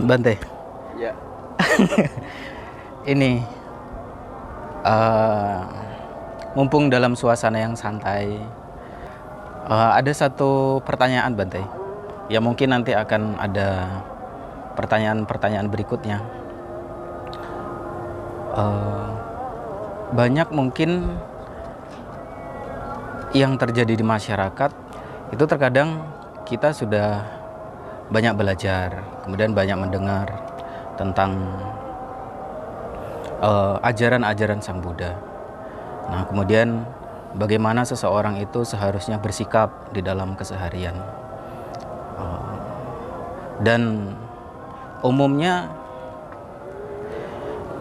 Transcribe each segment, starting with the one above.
Bante, Ya, ini eh, mumpung dalam suasana yang santai, ada satu pertanyaan Bante. Ya mungkin nanti akan ada pertanyaan-pertanyaan berikutnya. Eh, Banyak mungkin yang terjadi di masyarakat itu terkadang kita sudah banyak belajar, kemudian banyak mendengar tentang ajaran-ajaran Sang Buddha. Nah, kemudian bagaimana seseorang itu seharusnya bersikap di dalam keseharian. Dan umumnya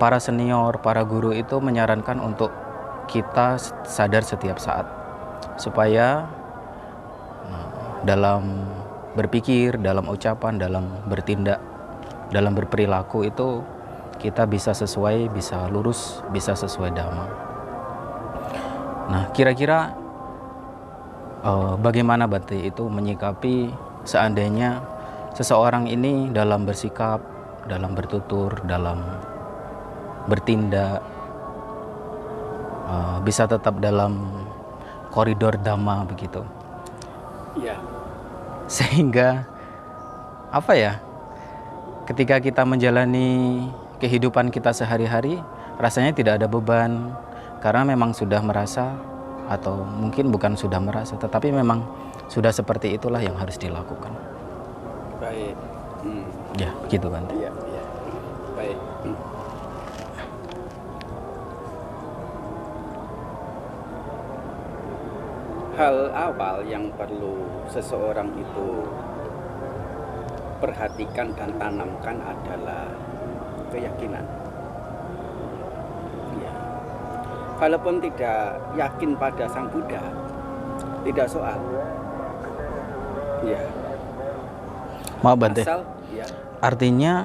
para senior, para guru itu menyarankan untuk kita sadar setiap saat supaya dalam berpikir, dalam ucapan, dalam bertindak, dalam berperilaku itu kita bisa sesuai, bisa lurus, bisa sesuai dhamma. Nah, kira-kira bagaimana Bante itu menyikapi seandainya seseorang ini dalam bersikap, dalam bertutur, dalam bertindak bisa tetap dalam koridor dhamma begitu, ya, sehingga apa ya, ketika kita menjalani kehidupan kita sehari-hari rasanya tidak ada beban karena memang sudah merasa, atau mungkin bukan sudah merasa tetapi memang sudah seperti itulah yang harus dilakukan. baik. Ya gitu Bante. Iya, iya. Baik. Hal awal yang perlu seseorang itu perhatikan dan tanamkan adalah keyakinan. Ya. Kalaupun tidak yakin pada Sang Buddha, tidak soal. Ya. Maaf Bante, Asal, ya. artinya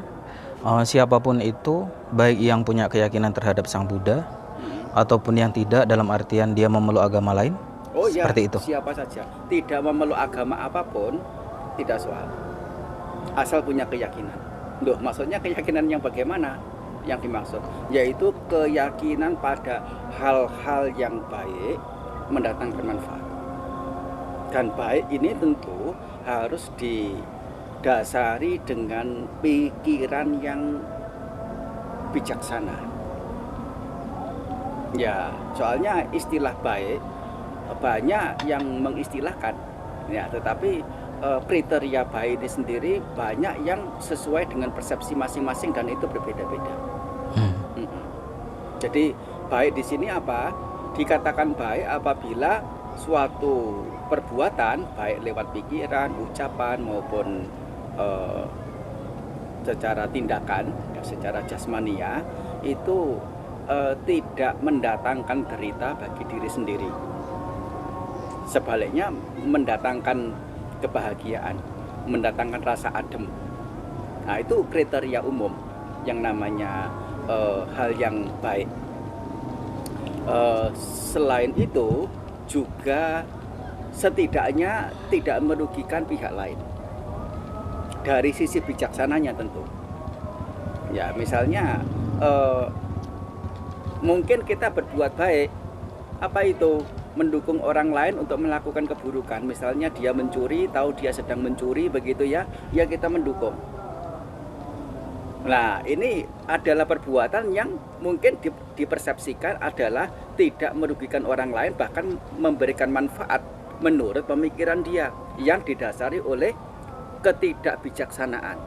siapapun itu, baik yang punya keyakinan terhadap Sang Buddha ataupun yang tidak, dalam artian dia memeluk agama lain. Oh ya, Seperti itu. siapa saja, tidak memeluk agama apapun, tidak soal. Asal punya keyakinan. Loh, maksudnya keyakinan yang bagaimana? Yang dimaksud yaitu keyakinan pada hal-hal yang baik mendatangkan manfaat. Dan baik ini tentu harus didasari dengan pikiran yang bijaksana. Ya, soalnya istilah baik banyak yang mengistilahkan, ya, tetapi kriteria baik ini sendiri banyak yang sesuai dengan persepsi masing-masing dan itu berbeda-beda. Jadi baik di sini apa? Dikatakan baik apabila suatu perbuatan baik lewat pikiran, ucapan maupun secara tindakan, ya, secara jasmania itu tidak mendatangkan derita bagi diri sendiri. Sebaliknya mendatangkan kebahagiaan, mendatangkan rasa adem. Nah, itu kriteria umum yang namanya hal yang baik. Selain itu juga setidaknya tidak merugikan pihak lain dari sisi bijaksananya tentu. Ya, misalnya mungkin kita berbuat baik, apa itu? Mendukung orang lain untuk melakukan keburukan. Misalnya dia mencuri, tahu dia sedang mencuri begitu ya, ya kita mendukung. Nah, ini adalah perbuatan yang mungkin dipersepsikan adalah tidak merugikan orang lain, bahkan memberikan manfaat menurut pemikiran dia yang didasari oleh ketidakbijaksanaan.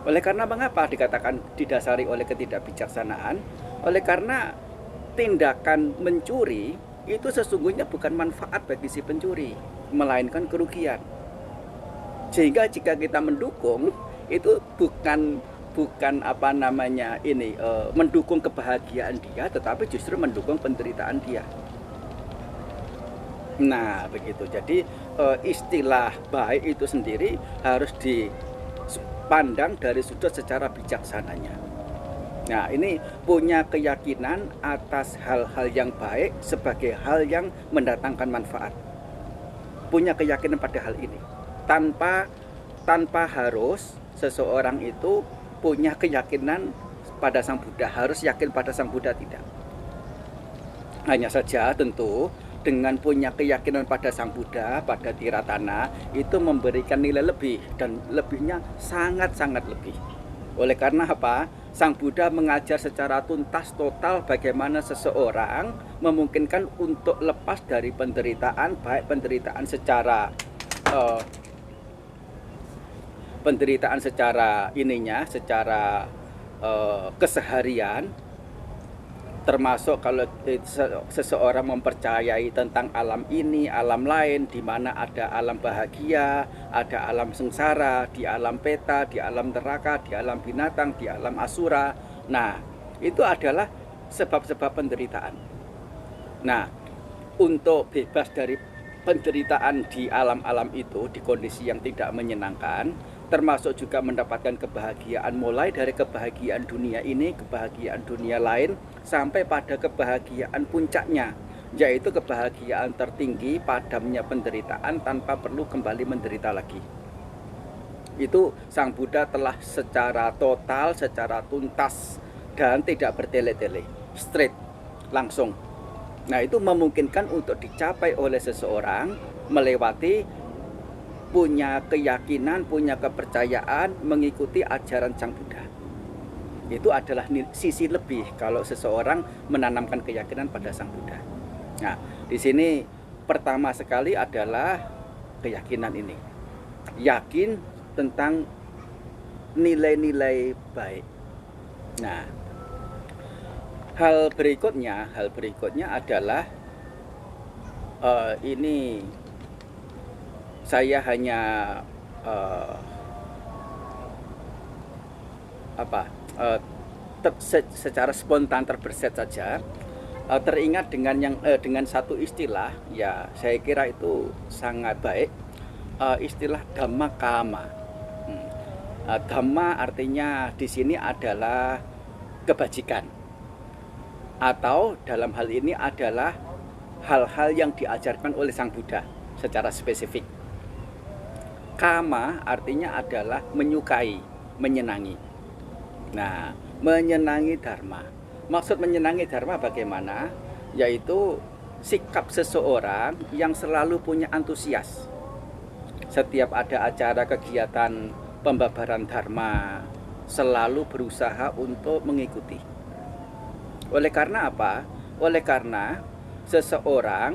Oleh karena mengapa dikatakan didasari oleh ketidakbijaksanaan? Oleh karena tindakan mencuri itu sesungguhnya bukan manfaat bagi si pencuri, melainkan kerugian. Sehingga jika kita mendukung itu bukan apa namanya ini mendukung kebahagiaan dia, tetapi justru mendukung penderitaan dia. Nah begitu. Jadi istilah baik itu sendiri harus dipandang dari sudut secara bijaksananya. Nah, ini punya keyakinan atas hal-hal yang baik sebagai hal yang mendatangkan manfaat. Punya keyakinan pada hal ini. Tanpa harus seseorang itu punya keyakinan pada Sang Buddha, harus yakin pada Sang Buddha tidak. Hanya saja tentu dengan punya keyakinan pada Sang Buddha, pada Tiratana, itu memberikan nilai lebih, dan lebihnya sangat-sangat lebih. Oleh karena apa? Sang Buddha mengajar secara tuntas total bagaimana seseorang memungkinkan untuk lepas dari penderitaan, baik penderitaan secara keseharian, termasuk kalau seseorang mempercayai tentang alam ini, alam lain, di mana ada alam bahagia, ada alam sengsara, di alam peta, di alam neraka, di alam binatang, di alam asura. Nah, itu adalah sebab-sebab penderitaan. Nah, untuk bebas dari penderitaan di alam-alam itu, di kondisi yang tidak menyenangkan, termasuk juga mendapatkan kebahagiaan, mulai dari kebahagiaan dunia ini, kebahagiaan dunia lain, sampai pada kebahagiaan puncaknya, yaitu kebahagiaan tertinggi, padamnya penderitaan tanpa perlu kembali menderita lagi. Itu Sang Buddha telah secara total, secara tuntas, dan tidak bertele-tele, straight, langsung. Nah, itu memungkinkan untuk dicapai oleh seseorang melewati punya keyakinan, punya kepercayaan, mengikuti ajaran Sang Buddha. Itu adalah sisi lebih kalau seseorang menanamkan keyakinan pada Sang Buddha. Nah, di sini pertama sekali adalah keyakinan ini. Yakin tentang nilai-nilai baik. Nah, hal berikutnya adalah ini saya hanya secara spontan terbersit saja, teringat dengan satu istilah, ya saya kira itu sangat baik, istilah Dhamma Kama. Dhamma artinya di sini adalah kebajikan, atau dalam hal ini adalah hal-hal yang diajarkan oleh Sang Buddha secara spesifik. Kama artinya adalah menyukai, menyenangi. Nah, menyenangi Dharma. Maksud menyenangi Dharma bagaimana? Yaitu sikap seseorang yang selalu punya antusias. Setiap ada acara kegiatan pembabaran Dharma, selalu berusaha untuk mengikuti. Oleh karena apa? Oleh karena seseorang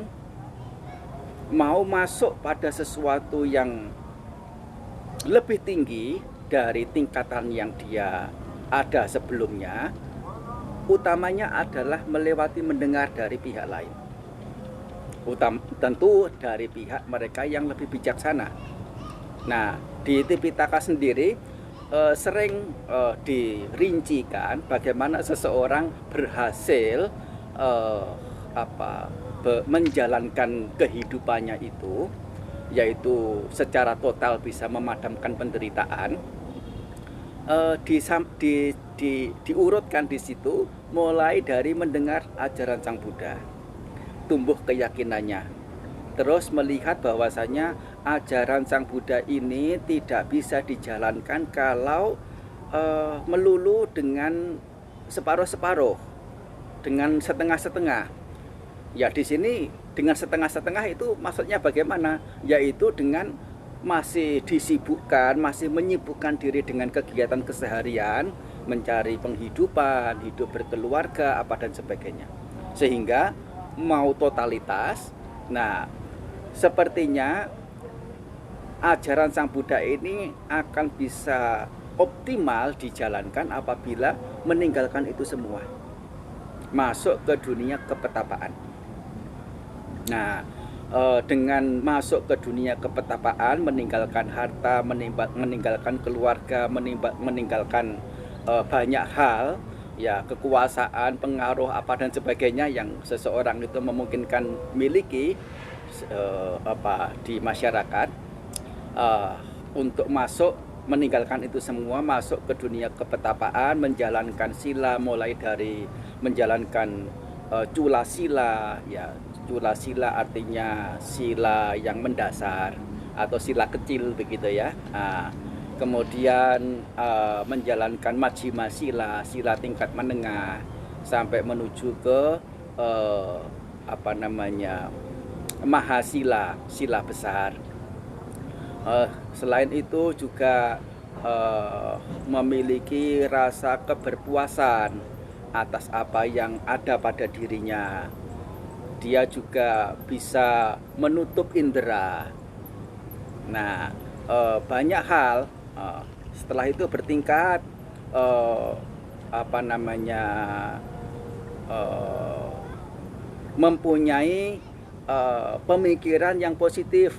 mau masuk pada sesuatu yang lebih tinggi dari tingkatan yang dia ada sebelumnya, utamanya adalah melewati mendengar dari pihak lain. Tentu dari pihak mereka yang lebih bijaksana. Nah, di Tipitaka sendiri sering dirincikan bagaimana seseorang berhasil menjalankan kehidupannya itu, yaitu secara total bisa memadamkan penderitaan. Diurutkan di situ mulai dari mendengar ajaran Sang Buddha, tumbuh keyakinannya, terus melihat bahwasanya ajaran Sang Buddha ini tidak bisa dijalankan kalau melulu dengan separuh-separuh, dengan setengah-setengah. Ya, di sini dengan setengah-setengah itu maksudnya bagaimana? Yaitu dengan masih disibukkan, masih menyibukkan diri dengan kegiatan keseharian, mencari penghidupan, hidup berkeluarga, apa dan sebagainya. Sehingga mau totalitas, nah sepertinya ajaran Sang Buddha ini akan bisa optimal dijalankan apabila meninggalkan itu semua, masuk ke dunia kepetapaan. Nah, dengan masuk ke dunia kepetapaan, meninggalkan harta, meninggalkan keluarga, meninggalkan banyak hal, ya kekuasaan, pengaruh apa dan sebagainya yang seseorang itu memungkinkan miliki di masyarakat, untuk masuk, meninggalkan itu semua, masuk ke dunia kepetapaan, menjalankan sila, mulai dari menjalankan cula sila, ya cula sila artinya sila yang mendasar atau sila kecil begitu ya. Nah, kemudian menjalankan majjhima sila, sila tingkat menengah, sampai menuju ke mahasila, sila besar. Selain itu juga memiliki rasa keberpuasan atas apa yang ada pada dirinya. Dia juga bisa menutup indera. Nah, banyak hal. Setelah itu bertingkat mempunyai pemikiran yang positif.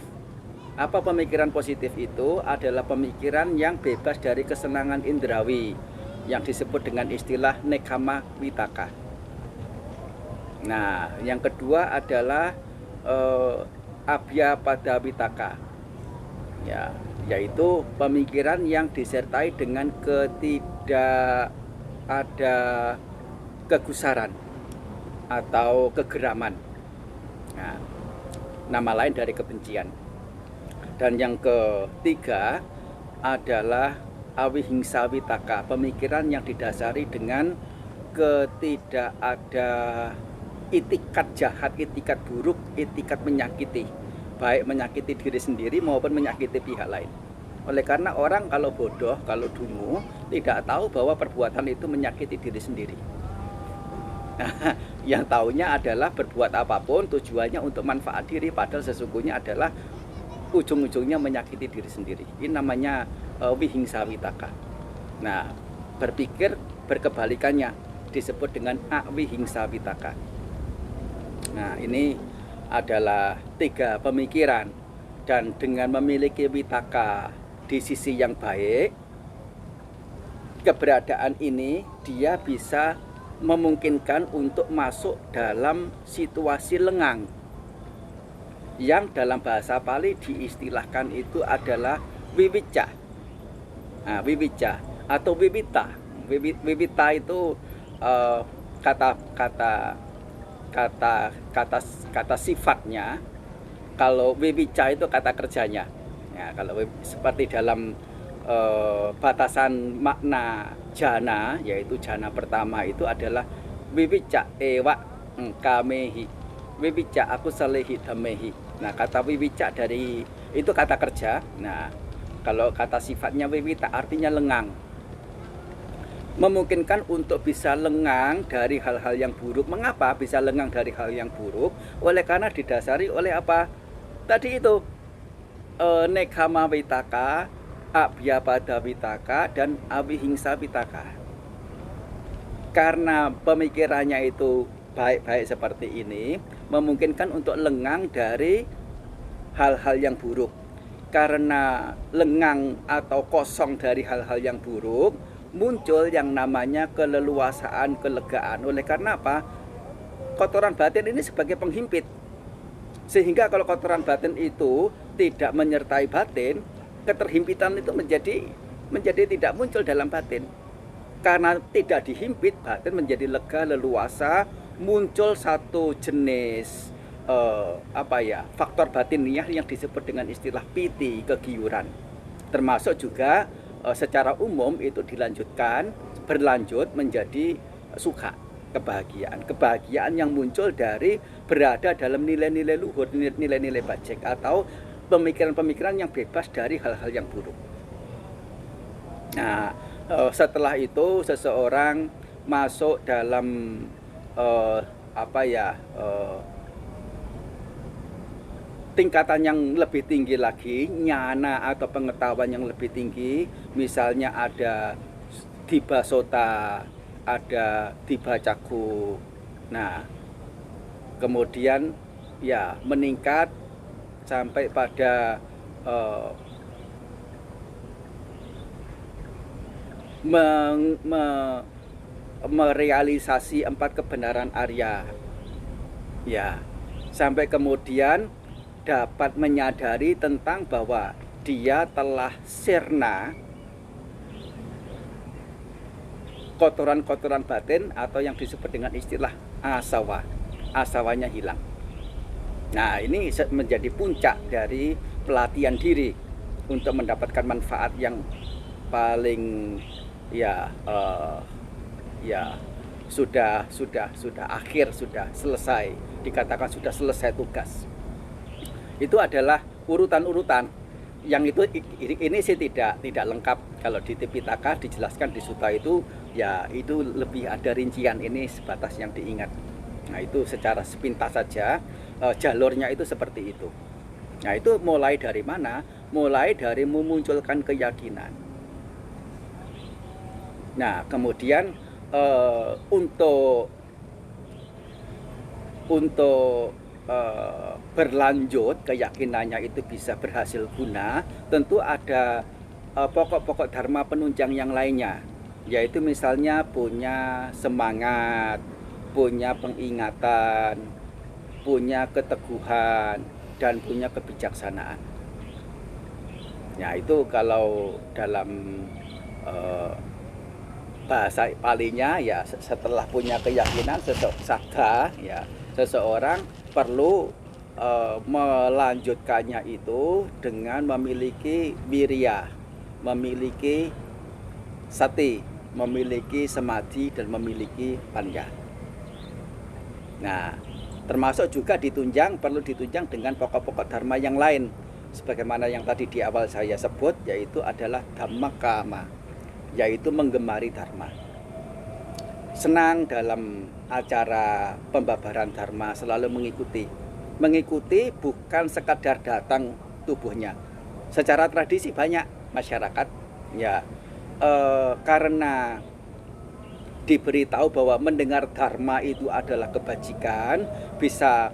Apa pemikiran positif itu? Adalah pemikiran yang bebas dari kesenangan indrawi, yang disebut dengan istilah nekkhamma vitakka. Nah, yang kedua adalah abhyapada vitakka, ya, yaitu pemikiran yang disertai dengan ketidak ada kegusaran atau kegeraman. Nah, nama lain dari kebencian. Dan yang ketiga adalah awihingsa vitakka, pemikiran yang didasari dengan ketidak ada itikat jahat, itikat buruk, itikat menyakiti, baik menyakiti diri sendiri maupun menyakiti pihak lain. Oleh karena orang kalau bodoh, kalau dungu, tidak tahu bahwa perbuatan itu menyakiti diri sendiri. Nah, yang taunya adalah berbuat apapun tujuannya untuk manfaat diri, padahal sesungguhnya adalah ujung-ujungnya menyakiti diri sendiri. Ini namanya wihingsa vitakka. Nah, berpikir berkebalikannya disebut dengan awihingsa vitakka. Nah, ini adalah 3 pemikiran, dan dengan memiliki vitakka di sisi yang baik, keberadaan ini dia bisa memungkinkan untuk masuk dalam situasi lengang, yang dalam bahasa Pali diistilahkan itu adalah wiwicca. Nah, wiwicca atau wiwita. Wiwita itu kata sifatnya. Kalau wiwicca itu kata kerjanya. Ya, kalau seperti dalam batasan makna jana, yaitu jana pertama itu adalah wiwicca ewa kamehi, wiwicca aku salehi dhamehi. Nah, kata wiwicca dari itu kata kerja. Nah, kalau kata sifatnya wiwita artinya lengang, memungkinkan untuk bisa lengang dari hal-hal yang buruk. Mengapa bisa lengang dari hal yang buruk? Oleh karena didasari oleh apa? Tadi itu nekkhamma vitakka, abhyapada vitakka, dan awihingsa vitakka. Karena pemikirannya itu baik-baik seperti ini, memungkinkan untuk lengang dari hal-hal yang buruk. Karena lengang atau kosong dari hal-hal yang buruk, muncul yang namanya keleluasaan, kelegaan. Oleh karena apa? Kotoran batin ini sebagai penghimpit. Sehingga kalau kotoran batin itu tidak menyertai batin, keterhimpitan itu menjadi tidak muncul dalam batin. Karena tidak dihimpit, batin menjadi lega, leluasa, muncul satu jenis faktor batiniah yang disebut dengan istilah piti, kegiuran. Termasuk juga secara umum itu berlanjut menjadi sukha, kebahagiaan yang muncul dari berada dalam nilai-nilai luhur, nilai-nilai bajek, atau pemikiran-pemikiran yang bebas dari hal-hal yang buruk. Nah, setelah itu seseorang masuk dalam tingkatan yang lebih tinggi lagi, nyana atau pengetahuan yang lebih tinggi. Misalnya ada diba sota, ada diba caku. Nah, kemudian ya meningkat sampai pada merealisasi 4 kebenaran Arya. Ya, sampai kemudian dapat menyadari tentang bahwa dia telah sirna kotoran-kotoran batin, atau yang disebut dengan istilah asawa. Asawanya hilang. Nah, ini menjadi puncak dari pelatihan diri. untuk mendapatkan manfaat yang paling ya ya sudah akhir, sudah selesai, dikatakan sudah selesai tugas. Itu adalah urutan-urutan yang itu ini sih tidak lengkap. Kalau di Tipitaka dijelaskan di Sutta itu ya itu lebih ada rincian, ini sebatas yang diingat. Nah itu secara sepintas saja jalurnya itu seperti itu. Nah itu mulai dari mana? Mulai dari memunculkan keyakinan. Nah kemudian untuk berlanjut keyakinannya itu bisa berhasil guna, tentu ada pokok-pokok dharma penunjang yang lainnya, yaitu misalnya punya semangat, punya pengingatan, punya keteguhan, dan punya kebijaksanaan. Ya itu kalau dalam bahasa palinya ya setelah punya keyakinan sadha ya seseorang perlu melanjutkannya itu dengan memiliki wirya, memiliki sati, memiliki samadhi, dan memiliki panya. Nah termasuk juga perlu ditunjang dengan pokok-pokok dharma yang lain, sebagaimana yang tadi di awal saya sebut, yaitu adalah dhammakama, yaitu menggemari dharma. Senang dalam acara pembabaran dharma, selalu mengikuti bukan sekadar datang tubuhnya. Secara tradisi banyak masyarakat ya karena diberitahu bahwa mendengar dharma itu adalah kebajikan, bisa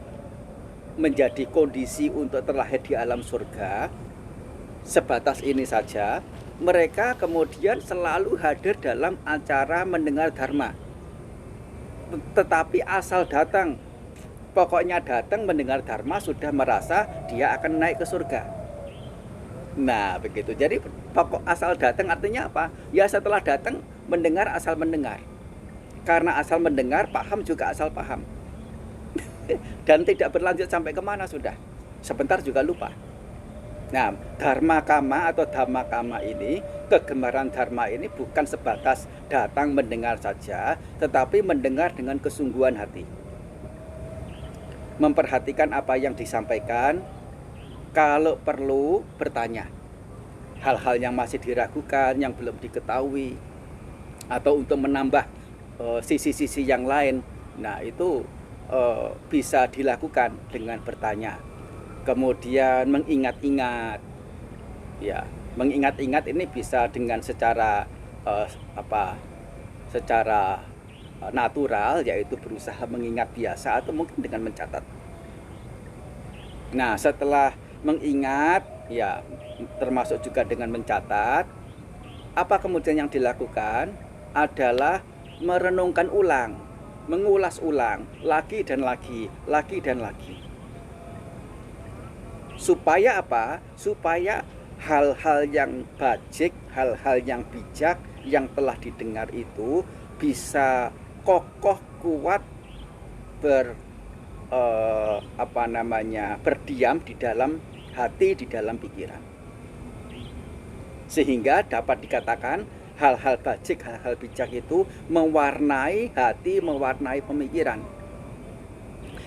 menjadi kondisi untuk terlahir di alam surga. Sebatas ini saja, mereka kemudian selalu hadir dalam acara mendengar dharma. Tetapi asal datang, pokoknya datang mendengar dharma sudah merasa dia akan naik ke surga. Nah begitu. Jadi pokok asal datang artinya apa? Ya setelah datang mendengar, asal mendengar. Karena asal mendengar, paham juga asal paham. Dan tidak berlanjut sampai kemana sudah. Sebentar juga lupa. Nah, dharma kama atau dhamma kama ini, kegemaran dharma ini bukan sebatas datang mendengar saja, tetapi mendengar dengan kesungguhan hati. Memperhatikan apa yang disampaikan, kalau perlu bertanya. Hal-hal yang masih diragukan, yang belum diketahui, atau untuk menambah sisi-sisi yang lain. Nah, itu bisa dilakukan dengan bertanya. Kemudian mengingat-ingat, ya mengingat-ingat ini bisa dengan secara secara natural, yaitu berusaha mengingat biasa atau mungkin dengan mencatat. Nah setelah mengingat, ya termasuk juga dengan mencatat, apa kemudian yang dilakukan adalah merenungkan ulang, mengulas ulang, lagi dan lagi, lagi dan lagi. Supaya apa? Supaya hal-hal yang bajik, hal-hal yang bijak yang telah didengar itu bisa kokoh, kuat, berdiam di dalam hati, di dalam pikiran. Sehingga dapat dikatakan hal-hal bajik, hal-hal bijak itu mewarnai hati, mewarnai pemikiran.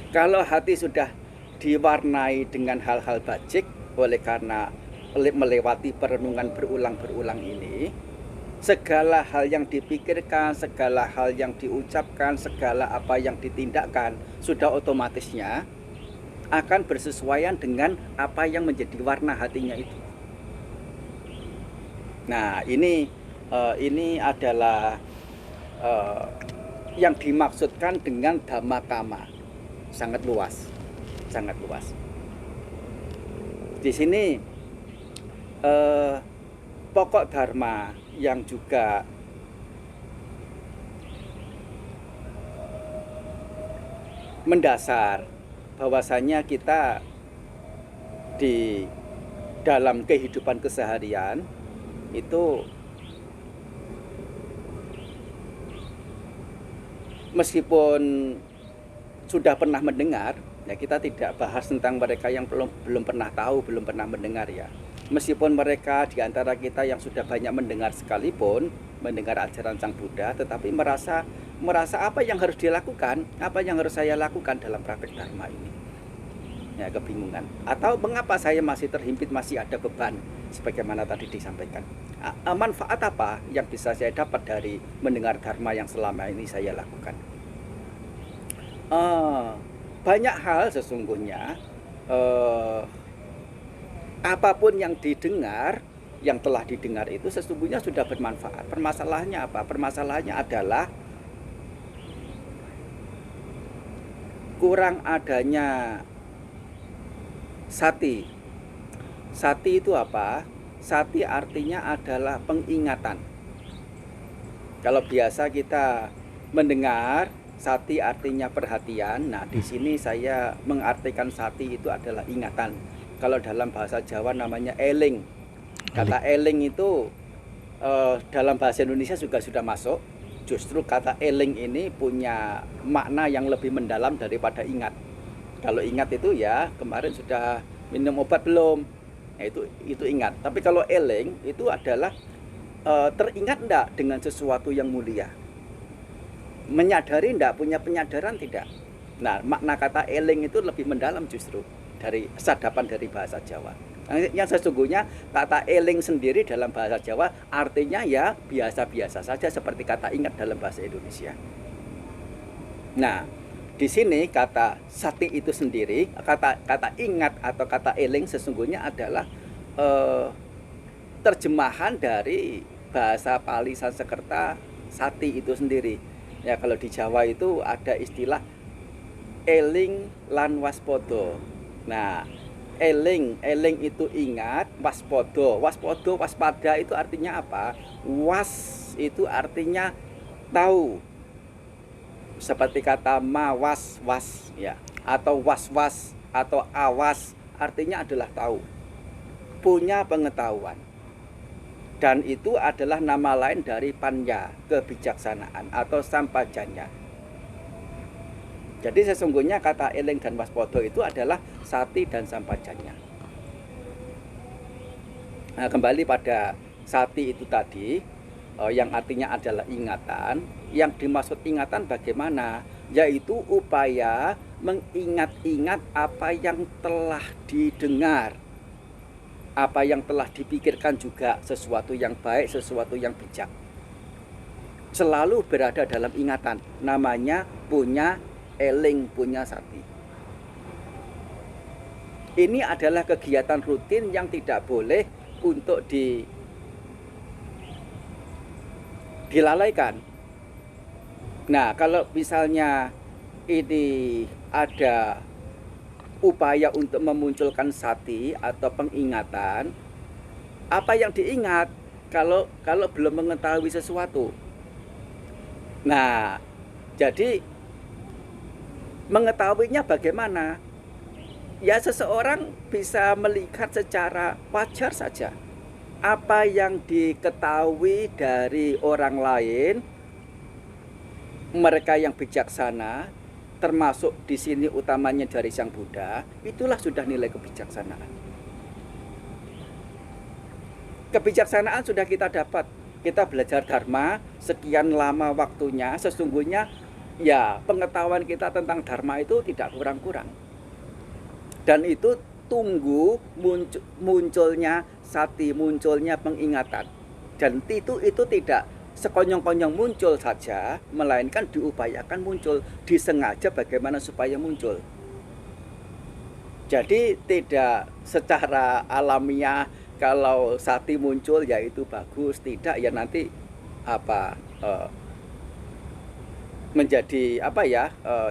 Kalau hati sudah diwarnai dengan hal-hal bajik, oleh karena melewati perenungan berulang-berulang ini, segala hal yang dipikirkan, segala hal yang diucapkan, segala apa yang ditindakkan, sudah otomatisnya akan bersesuaian dengan apa yang menjadi warna hatinya itu. Nah ini adalah yang dimaksudkan dengan dhamma kama. Sangat luas, sangat luas. Di sini pokok dharma yang juga mendasar, bahwasanya kita di dalam kehidupan keseharian itu meskipun sudah pernah mendengar, ya kita tidak bahas tentang mereka yang belum pernah tahu, belum pernah mendengar ya. Meskipun mereka di antara kita yang sudah banyak mendengar sekalipun, mendengar ajaran Sang Buddha, tetapi merasa apa yang harus dilakukan, apa yang harus saya lakukan dalam praktek dharma ini. Ya, kebingungan. Atau mengapa saya masih terhimpit, masih ada beban, sebagaimana tadi disampaikan. Manfaat apa yang bisa saya dapat dari mendengar dharma yang selama ini saya lakukan? Banyak hal sesungguhnya. Apapun yang didengar, yang telah didengar itu sesungguhnya sudah bermanfaat. Permasalahannya apa? Permasalahannya adalah kurang adanya sati. Sati itu apa? Sati artinya adalah pengingatan. Kalau biasa kita mendengar sati artinya perhatian. Nah, di sini saya mengartikan sati itu adalah ingatan. Kalau dalam bahasa Jawa namanya eling. Kata eling itu dalam bahasa Indonesia juga sudah masuk. Justru kata eling ini punya makna yang lebih mendalam daripada ingat. Kalau ingat itu ya kemarin sudah minum obat belum? Nah, itu ingat. Tapi kalau eling itu adalah teringat enggak dengan sesuatu yang mulia? Menyadari enggak? Punya penyadaran tidak? Nah, makna kata eling itu lebih mendalam justru dari sadapan dari bahasa Jawa. Yang sesungguhnya kata eling sendiri dalam bahasa Jawa artinya ya biasa-biasa saja seperti kata ingat dalam bahasa Indonesia. Nah, di sini kata sati itu sendiri, kata ingat atau kata eling sesungguhnya adalah terjemahan dari bahasa Pali Sanskerta sati itu sendiri. Ya, kalau di Jawa itu ada istilah eling lan waspodo. Nah, eling itu ingat, waspada itu artinya apa? Was itu artinya tahu. Seperti kata mawas ya, atau was atau awas artinya adalah tahu. Punya pengetahuan. Dan itu adalah nama lain dari panya, kebijaksanaan atau sampajanya. Jadi sesungguhnya kata eling dan waspodo itu adalah sati dan sampajanya. Nah, kembali pada sati itu tadi, yang artinya adalah ingatan. Yang dimaksud ingatan bagaimana? Yaitu upaya mengingat-ingat apa yang telah didengar, apa yang telah dipikirkan juga, sesuatu yang baik, sesuatu yang bijak. Selalu berada dalam ingatan, namanya punya eling, punya sati. Ini adalah kegiatan rutin yang tidak boleh untuk dilalaikan. Nah, kalau misalnya ini ada upaya untuk memunculkan sati atau pengingatan, apa yang diingat kalau belum mengetahui sesuatu? Nah, jadi mengetahuinya bagaimana? Ya, seseorang bisa melihat secara wajar saja apa yang diketahui dari orang lain, mereka yang bijaksana, termasuk di sini utamanya dari Sang Buddha, itulah sudah nilai kebijaksanaan. Kebijaksanaan sudah kita dapat. Kita belajar dharma sekian lama waktunya, sesungguhnya ya pengetahuan kita tentang dharma itu tidak kurang-kurang. Dan itu tunggu munculnya sati, munculnya pengingatan. Dan itu tidak sekonyong-konyong muncul saja, melainkan diupayakan muncul, disengaja bagaimana supaya muncul. Jadi tidak secara alamiah kalau sati muncul ya itu bagus, tidak ya nanti menjadi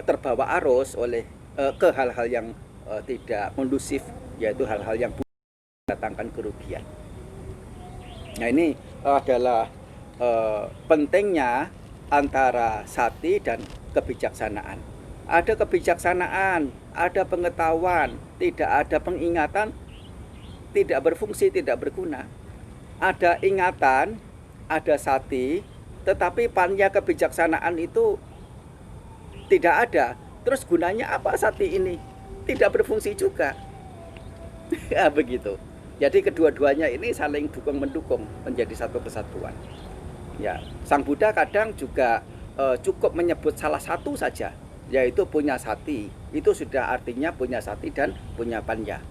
terbawa arus oleh ke hal-hal yang tidak kondusif, yaitu hal-hal yang mendatangkan kerugian. Nah, ini adalah pentingnya antara sati dan kebijaksanaan. Ada kebijaksanaan, ada pengetahuan, tidak ada pengingatan, tidak berfungsi, tidak berguna. Ada ingatan, ada sati, tetapi panya kebijaksanaan itu tidak ada. Terus gunanya apa sati ini? Tidak berfungsi juga. Ya begitu. Jadi kedua-duanya ini saling dukung-mendukung menjadi satu kesatuan. Ya, Sang Buddha kadang juga cukup menyebut salah satu saja, yaitu punya sati. Itu sudah artinya punya sati dan punya panya.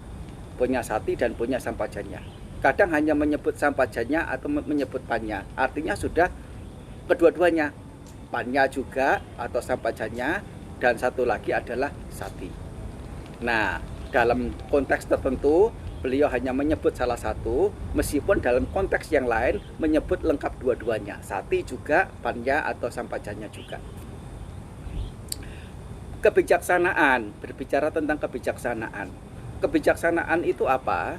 Punya sati dan punya sampajanya. Kadang hanya menyebut sampajanya atau menyebut panya. Artinya sudah kedua-duanya. Panya juga atau sampajanya, dan satu lagi adalah sati. Nah, dalam konteks tertentu beliau hanya menyebut salah satu, meskipun dalam konteks yang lain menyebut lengkap dua-duanya, sati juga, panya atau sampajanya juga. Kebijaksanaan, berbicara tentang kebijaksanaan. Kebijaksanaan itu apa?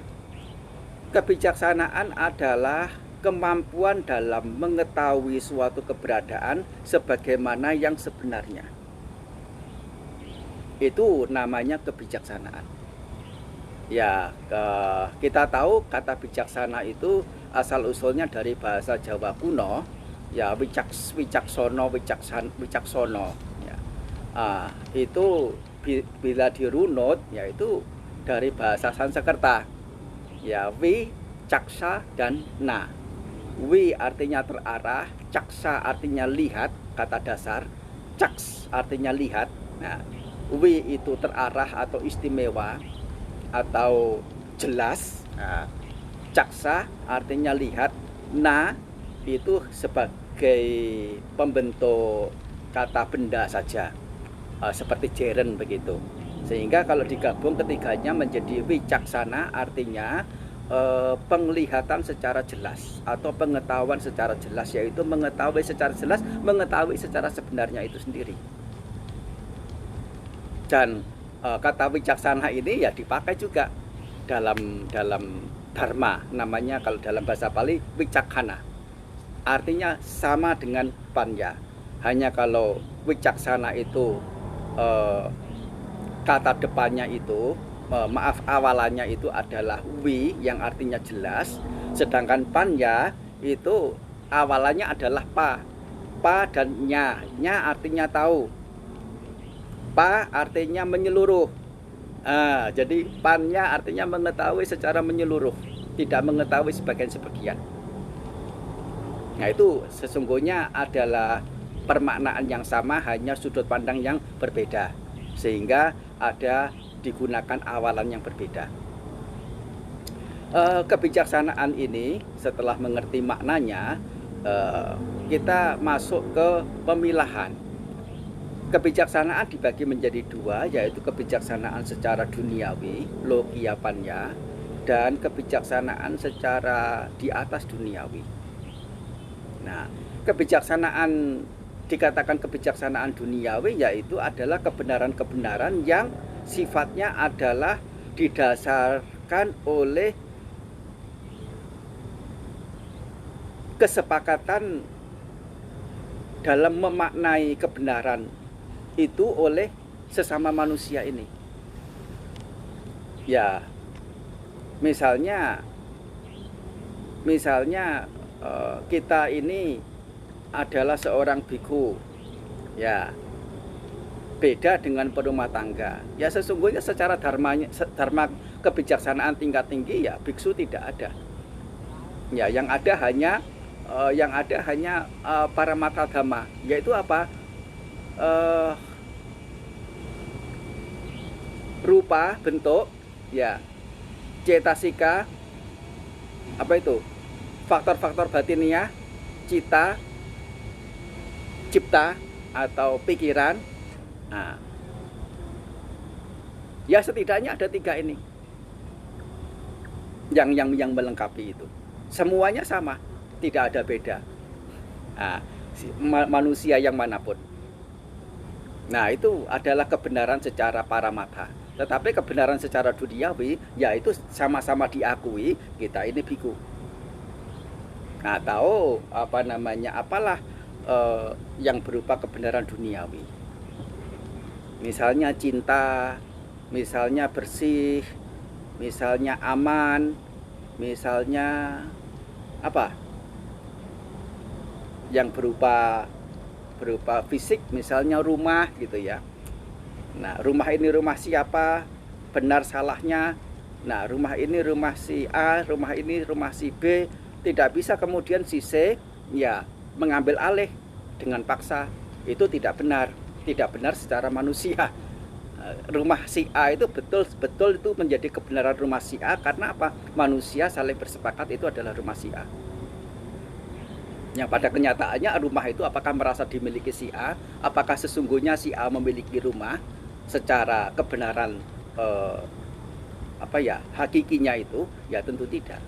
Kebijaksanaan adalah kemampuan dalam mengetahui suatu keberadaan sebagaimana yang sebenarnya. Itu namanya kebijaksanaan. Ya, kita tahu kata bijaksana itu asal-usulnya dari bahasa Jawa kuno, ya wicaksono, wicaksono. Ya. Itu bila dirunut, yaitu dari bahasa Sanskerta. Ya, wi, caksa, dan na. Wi artinya terarah, caksa artinya lihat, kata dasar. Caks artinya lihat. Nah, wi itu terarah atau istimewa atau jelas. Nah, caksa artinya lihat. Na itu sebagai pembentuk kata benda saja, seperti jeren begitu. Sehingga kalau digabung ketiganya menjadi wicaksana, artinya penglihatan secara jelas atau pengetahuan secara jelas, yaitu mengetahui secara jelas, mengetahui secara sebenarnya itu sendiri. Dan kata wicaksana ini ya dipakai juga dalam dharma, namanya kalau dalam bahasa Pali wicakhana, artinya sama dengan panya. Hanya kalau wicaksana itu kata depannya itu awalannya itu adalah wi yang artinya jelas, sedangkan panya itu awalannya adalah pa dan nya artinya tahu, pa artinya menyeluruh. Jadi panya artinya mengetahui secara menyeluruh, tidak mengetahui sebagian-sebagian. Nah, itu sesungguhnya adalah permaknaan yang sama, hanya sudut pandang yang berbeda, sehingga ada digunakan awalan yang berbeda. Kebijaksanaan ini setelah mengerti maknanya, kita masuk ke pemilahan. Kebijaksanaan dibagi menjadi dua, yaitu kebijaksanaan secara duniawi, lokiya panya, dan kebijaksanaan secara di atas duniawi. Nah, kebijaksanaan dikatakan kebijaksanaan duniawi, yaitu adalah kebenaran-kebenaran yang sifatnya adalah didasarkan oleh kesepakatan dalam memaknai kebenaran itu oleh sesama manusia ini. Ya, misalnya kita ini adalah seorang biku, ya, beda dengan perumah tangga. Ya, sesungguhnya secara dharma kebijaksanaan tingkat tinggi, ya biksu tidak ada. Ya, yang ada hanya para matadhamma, yaitu apa? Rupa, bentuk, ya, cetasika, apa itu? Faktor-faktor batiniah, cita, cipta atau pikiran. Nah, ya setidaknya ada tiga ini yang melengkapi itu. Semuanya sama, tidak ada beda. Nah, manusia yang manapun. Nah, itu adalah kebenaran secara paramatha. Tetapi kebenaran secara duniawi, yaitu sama-sama diakui kita ini biku. Atau apalah yang berupa kebenaran duniawi. Misalnya cinta, misalnya bersih, misalnya aman, misalnya apa? Yang berupa fisik, misalnya rumah gitu ya. Nah, rumah ini rumah siapa? Benar salahnya Nah, rumah ini rumah si A, rumah ini rumah si B. Tidak bisa kemudian si C ya mengambil alih dengan paksa. Itu tidak benar. Tidak benar secara manusia. Rumah si A itu betul-betul itu menjadi kebenaran rumah si A karena apa? Manusia saling bersepakat itu adalah rumah si A. Yang pada kenyataannya rumah itu apakah merasa dimiliki si A? Apakah sesungguhnya si A memiliki rumah secara kebenaran hakikinya itu? Ya tentu tidak.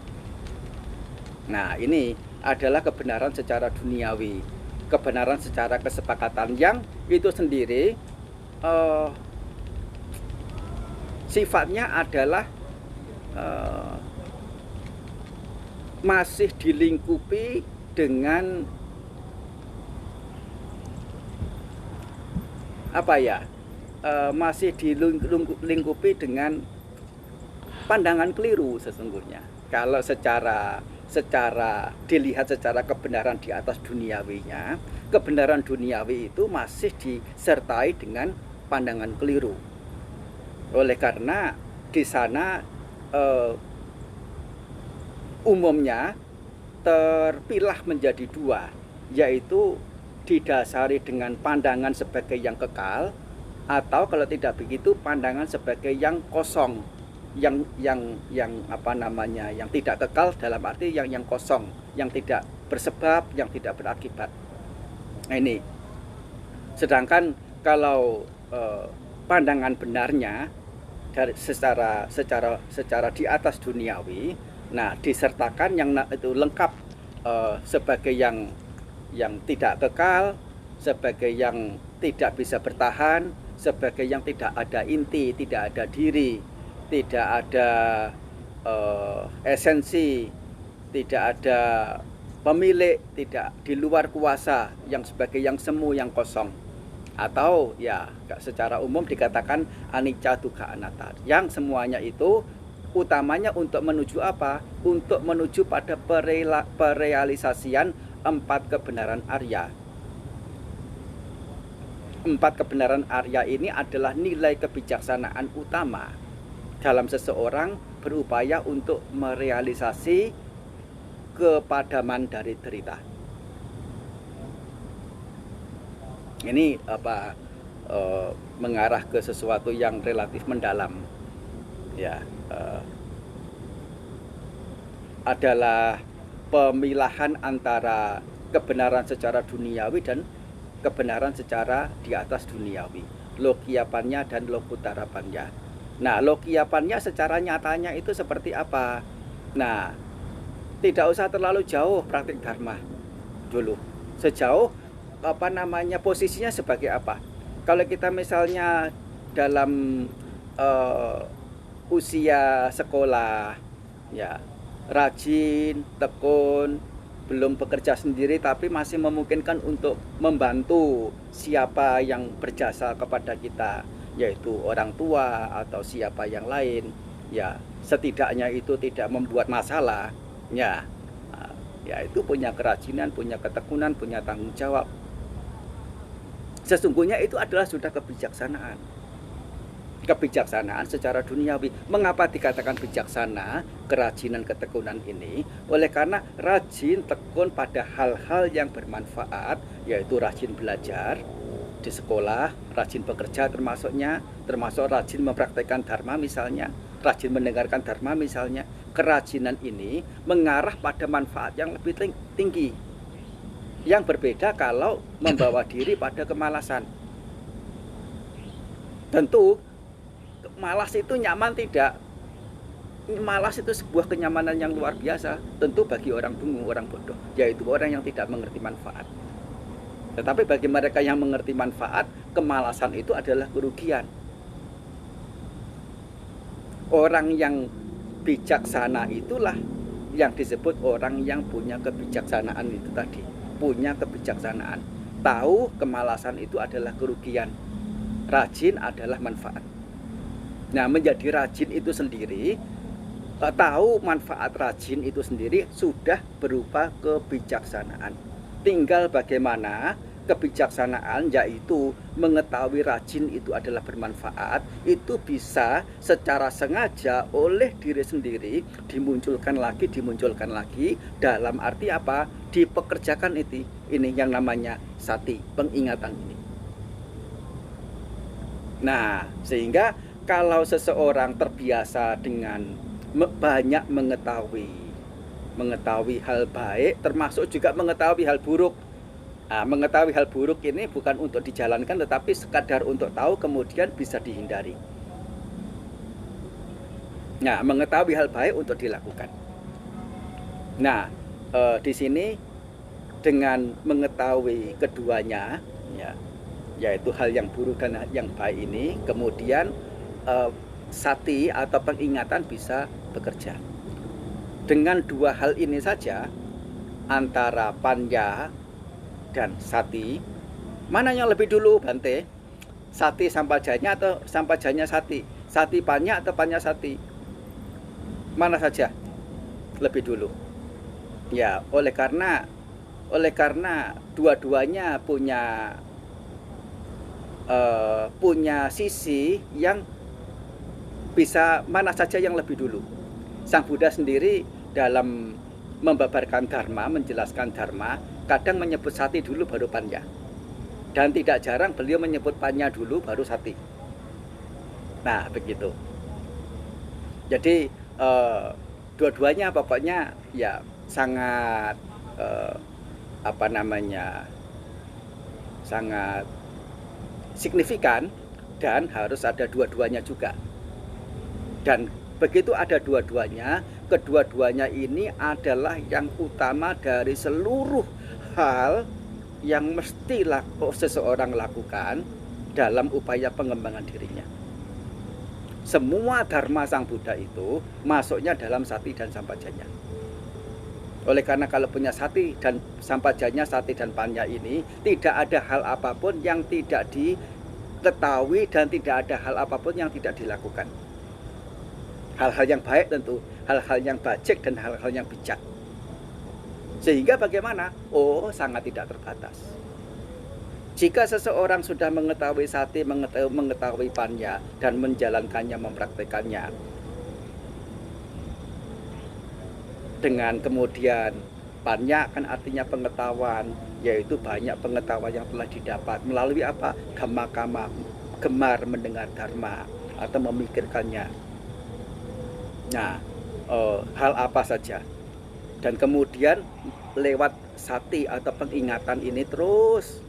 Nah, ini adalah kebenaran secara duniawi, kebenaran secara kesepakatan yang itu sendiri sifatnya adalah masih dilingkupi dengan masih dilingkupi dengan pandangan keliru sesungguhnya. Kalau secara dilihat secara kebenaran di atas duniawinya, kebenaran duniawi itu masih disertai dengan pandangan keliru. Oleh karena di sana umumnya terpilah menjadi dua, yaitu didasari dengan pandangan sebagai yang kekal, atau kalau tidak begitu pandangan sebagai yang kosong, yang tidak kekal dalam arti yang kosong, yang tidak bersebab, yang tidak berakibat. Nah, ini sedangkan kalau pandangan benarnya dari secara di atas duniawi, nah disertakan yang itu lengkap sebagai yang tidak kekal, sebagai yang tidak bisa bertahan, sebagai yang tidak ada inti, tidak ada diri, tidak ada esensi, tidak ada pemilik, tidak di luar kuasa, yang sebagai yang semu, yang kosong. Atau ya secara umum dikatakan anicca dukkha anatta, yang semuanya itu utamanya untuk menuju apa? Untuk menuju pada perealisasian 4 kebenaran Arya. 4 kebenaran Arya ini adalah nilai kebijaksanaan utama dalam seseorang berupaya untuk merealisasi kepadaman dari derita. Ini mengarah ke sesuatu yang relatif mendalam, ya. Adalah pemilahan antara kebenaran secara duniawi dan kebenaran secara di atas duniawi, lokiyapannya dan lokutarapannya. Nah, lokiyapannya secara nyatanya itu seperti apa? Nah, tidak usah terlalu jauh praktik dharma dulu. Sejauh posisinya sebagai apa? Kalau kita misalnya dalam usia sekolah, ya rajin, tekun, belum bekerja sendiri tapi masih memungkinkan untuk membantu siapa yang berjasa kepada kita, yaitu orang tua atau siapa yang lain, ya setidaknya itu tidak membuat masalah, ya itu punya kerajinan, punya ketekunan, punya tanggung jawab. Sesungguhnya itu adalah sudah kebijaksanaan. Kebijaksanaan secara duniawi. Mengapa dikatakan bijaksana, kerajinan, ketekunan ini? Oleh karena rajin, tekun pada hal-hal yang bermanfaat, yaitu rajin belajar di sekolah, rajin bekerja termasuk rajin mempraktekkan dharma misalnya, rajin mendengarkan dharma misalnya. Kerajinan ini mengarah pada manfaat yang lebih tinggi, yang berbeda kalau membawa diri pada kemalasan. Tentu malas itu nyaman tidak? Malas itu sebuah kenyamanan yang luar biasa tentu bagi orang dungu, orang bodoh, yaitu orang yang tidak mengerti manfaat. Tetapi bagi mereka yang mengerti manfaat, kemalasan itu adalah kerugian. Orang yang bijaksana itulah yang disebut orang yang punya kebijaksanaan itu tadi. Punya kebijaksanaan, tahu kemalasan itu adalah kerugian, rajin adalah manfaat. Nah, menjadi rajin itu sendiri, tahu manfaat rajin itu sendiri sudah berupa kebijaksanaan. Tinggal bagaimana kebijaksanaan, yaitu mengetahui rajin itu adalah bermanfaat, itu bisa secara sengaja oleh diri sendiri dimunculkan lagi, dalam arti apa? Dipekerjakan itu. Ini yang namanya sati, pengingatan ini. Nah, sehingga kalau seseorang terbiasa dengan banyak mengetahui hal baik, termasuk juga mengetahui hal buruk. Nah, mengetahui hal buruk ini bukan untuk dijalankan, tetapi sekadar untuk tahu kemudian bisa dihindari. Nah, mengetahui hal baik untuk dilakukan. Nah, di sini dengan mengetahui keduanya, ya, yaitu hal yang buruk dan yang baik ini, kemudian sati atau pengingatan bisa bekerja. Dengan dua hal ini saja, antara panya dan sati, mana yang lebih dulu, Bante? Sati sampajanya atau sampajanya sati? Sati panya atau panya sati? Mana saja lebih dulu? Ya, oleh karena dua-duanya punya sisi yang bisa, mana saja yang lebih dulu. Sang Buddha sendiri dalam membabarkan dharma, menjelaskan dharma, kadang menyebut sati dulu baru panya. Dan tidak jarang beliau menyebut panya dulu baru sati. Nah, begitu. Jadi dua-duanya pokoknya ya sangat sangat signifikan, dan harus ada dua-duanya juga. Dan begitu ada dua-duanya, kedua-duanya ini adalah yang utama dari seluruh hal yang mesti seseorang lakukan dalam upaya pengembangan dirinya. Semua dharma Sang Buddha itu masuknya dalam sati dan sampajanya. Oleh karena kalau punya sati dan sampajanya, sati dan panya ini, tidak ada hal apapun yang tidak diketahui dan tidak ada hal apapun yang tidak dilakukan. Hal-hal yang baik tentu, hal-hal yang bajik dan hal-hal yang bijak. Sehingga bagaimana? Oh, sangat tidak terbatas. Jika seseorang sudah mengetahui sati, mengetahui panya, dan menjalankannya, mempraktekannya, dengan kemudian panya kan artinya pengetahuan, yaitu banyak pengetahuan yang telah didapat melalui apa? Gemar mendengar dharma atau memikirkannya. Nah, hal apa saja. Dan kemudian lewat sati atau pengingatan ini terus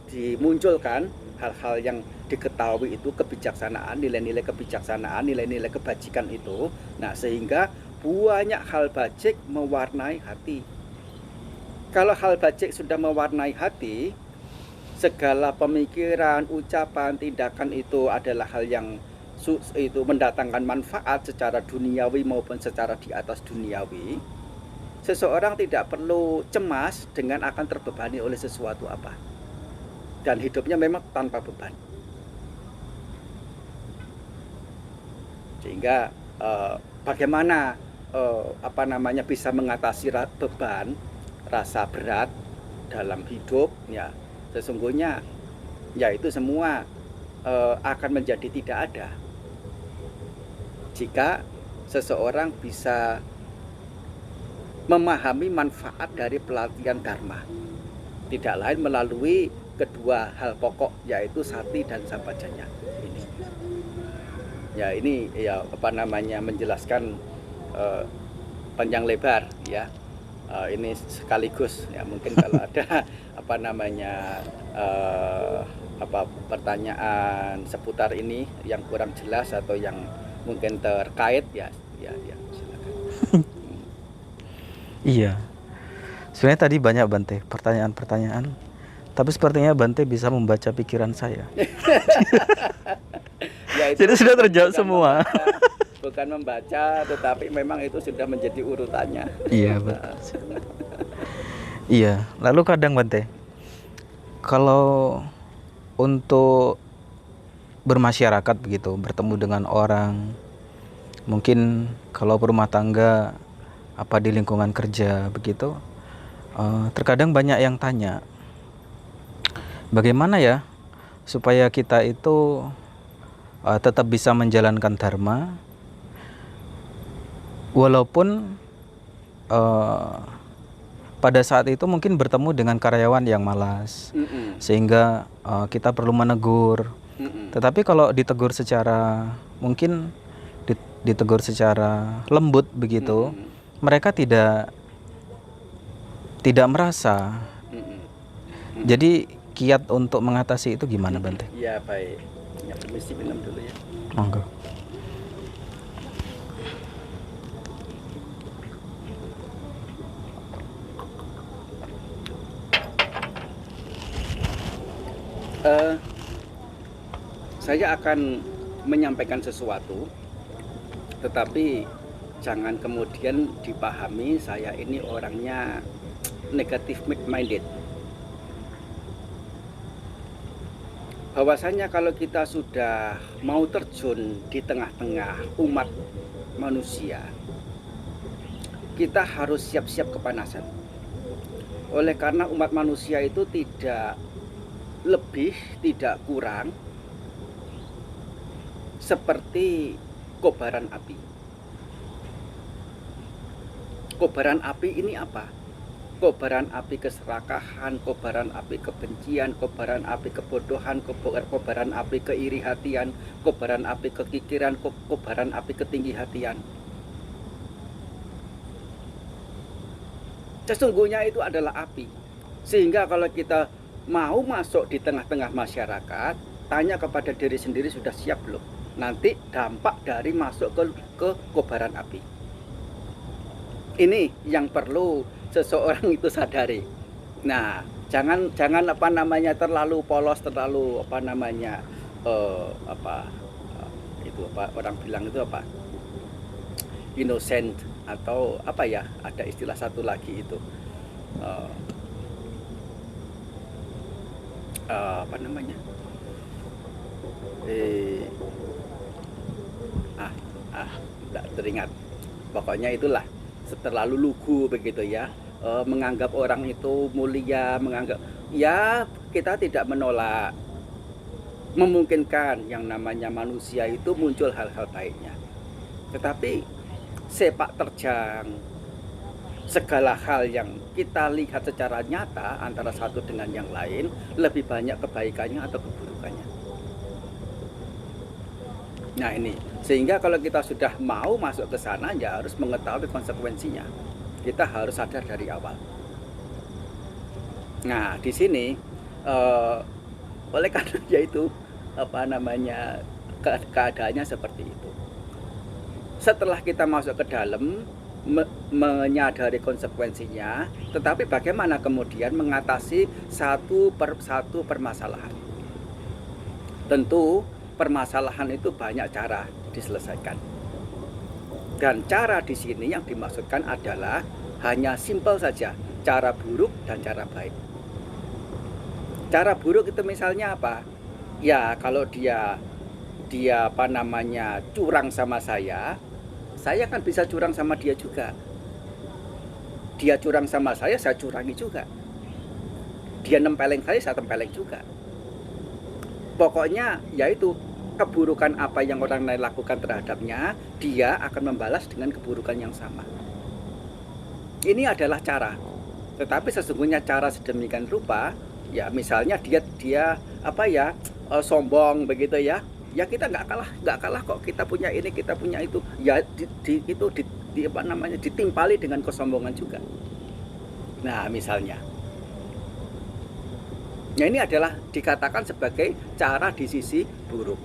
dimunculkan hal-hal yang diketahui itu, kebijaksanaan, nilai-nilai kebijaksanaan, nilai-nilai kebajikan itu. Nah, sehingga banyak hal bajik mewarnai hati. Kalau hal bajik sudah mewarnai hati, segala pemikiran, ucapan, tindakan itu adalah hal yang itu mendatangkan manfaat secara duniawi maupun secara di atas duniawi. Seseorang tidak perlu cemas dengan akan terbebani oleh sesuatu apa, dan hidupnya memang tanpa beban. Sehingga bagaimana bisa mengatasi beban, rasa berat dalam hidup, ya sesungguhnya yaitu semua akan menjadi tidak ada jika seseorang bisa memahami manfaat dari pelatihan dharma, tidak lain melalui kedua hal pokok, yaitu sati dan sampajanya ini. Ya, ini ya menjelaskan panjang lebar ya. Ini sekaligus ya, mungkin kalau ada pertanyaan seputar ini yang kurang jelas atau yang mungkin terkait ya silakan. Iya. Sebenarnya tadi banyak Bante pertanyaan-pertanyaan, tapi sepertinya Bante bisa membaca pikiran saya. Ya, jadi sudah terjawab semua. Bukan membaca, tetapi memang itu sudah menjadi urutannya. Iya, betul. Iya, lalu kadang Bante, kalau untuk bermasyarakat begitu, bertemu dengan orang, mungkin kalau berumah tangga, di lingkungan kerja begitu, terkadang banyak yang tanya, Bagaimana ya supaya kita itu tetap bisa menjalankan dharma walaupun eh, pada saat itu mungkin bertemu dengan karyawan yang malas, Mm-mm. sehingga kita perlu menegur. Mm-mm. Tetapi kalau ditegur secara mungkin ditegur secara lembut begitu, Mm-mm. mereka tidak merasa. Mm-mm. Jadi kiat untuk mengatasi itu gimana, Bante? Ya baik. Ya, permisi minum dulu ya. Monggo. Eh, saya akan menyampaikan sesuatu, tetapi jangan kemudian dipahami saya ini orangnya negatif minded. Bahwasanya kalau kita sudah mau terjun di tengah-tengah umat manusia, kita harus siap-siap kepanasan. Oleh karena umat manusia itu tidak lebih, tidak kurang seperti kobaran api. Kobaran api ini apa? Kobaran api keserakahan, kobaran api kebencian, kobaran api kebodohan, kobaran api keiri hatian, kobaran api kekikiran, kobaran api ketinggi hatian. Sesungguhnya itu adalah api. Sehingga kalau kita mau masuk di tengah-tengah masyarakat, tanya kepada diri sendiri sudah siap belum? Nanti dampak dari masuk ke kobaran api. Ini yang perlu seseorang itu sadari. Nah, jangan terlalu polos, terlalu itu orang bilang itu innocent, atau ada istilah satu lagi itu tidak teringat. Pokoknya itulah, terlalu lugu begitu ya, menganggap orang itu mulia, kita tidak menolak, memungkinkan yang namanya manusia itu muncul hal-hal baiknya, tetapi sepak terjang segala hal yang kita lihat secara nyata antara satu dengan yang lain, lebih banyak kebaikannya atau keburukannya. Nah ini, sehingga kalau kita sudah mau masuk ke sana, ya harus mengetahui konsekuensinya. Kita harus sadar dari awal. Nah di sini oleh karena yaitu keadaannya seperti itu. Setelah kita masuk ke dalam, menyadari konsekuensinya, tetapi bagaimana kemudian mengatasi satu permasalahan. Tentu permasalahan itu banyak cara diselesaikan. Dan cara di sini yang dimaksudkan adalah hanya simpel saja, cara buruk dan cara baik. Cara buruk itu misalnya apa? Ya kalau dia curang sama saya kan bisa curang sama dia juga. Dia curang sama saya curangi juga. Dia nempeleng saya tempeleng juga. Pokoknya yaitu keburukan apa yang orang lain lakukan terhadapnya, dia akan membalas dengan keburukan yang sama. Ini adalah cara. Tetapi sesungguhnya cara sedemikian rupa, ya misalnya dia sombong begitu ya. Ya kita nggak kalah kok, kita punya ini, kita punya itu. Ya ditimpali dengan kesombongan juga. Nah misalnya, nah ini adalah dikatakan sebagai cara di sisi buruk.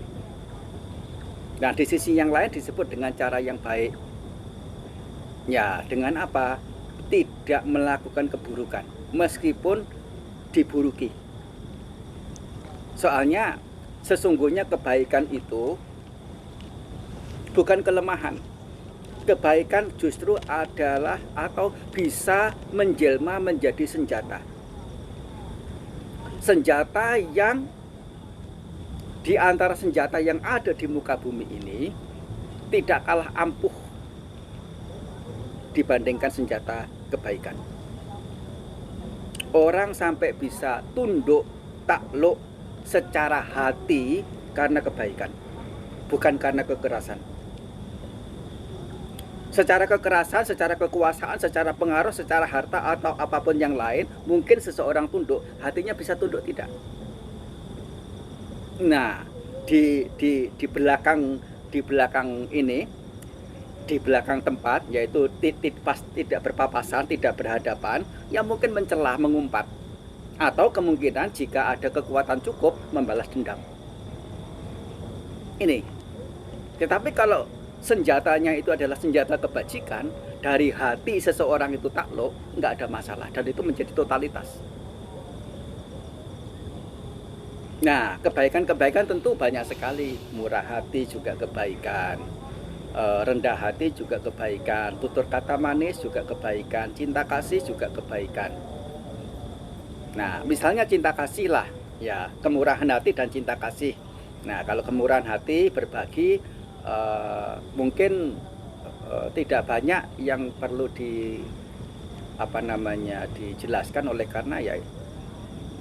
Nah di sisi yang lain disebut dengan cara yang baik. Ya dengan apa? Tidak melakukan keburukan meskipun diburuki. Soalnya sesungguhnya kebaikan itu bukan kelemahan. Kebaikan justru adalah atau bisa menjelma menjadi senjata. Senjata yang di antara senjata yang ada di muka bumi ini tidak kalah ampuh dibandingkan senjata kebaikan. Orang sampai bisa tunduk takluk secara hati karena kebaikan, bukan karena kekerasan. Secara kekerasan, secara kekuasaan, secara pengaruh, secara harta atau apapun yang lain, mungkin seseorang tunduk, hatinya bisa tunduk tidak. Nah, di belakang ini, di belakang tempat, yaitu tidak berpapasan, tidak berhadapan, yang mungkin mencela, mengumpat, atau kemungkinan jika ada kekuatan cukup membalas dendam. Ini. Tetapi kalau senjatanya itu adalah senjata kebajikan, dari hati seseorang itu takluk, nggak ada masalah, dan itu menjadi totalitas. Nah, kebaikan-kebaikan tentu banyak sekali. Murah hati juga kebaikan, rendah hati juga kebaikan, tutur kata manis juga kebaikan, cinta kasih juga kebaikan. Nah, misalnya cinta kasih lah, ya, kemurahan hati dan cinta kasih. Nah, kalau kemurahan hati berbagi, mungkin tidak banyak yang perlu dijelaskan, oleh karena ya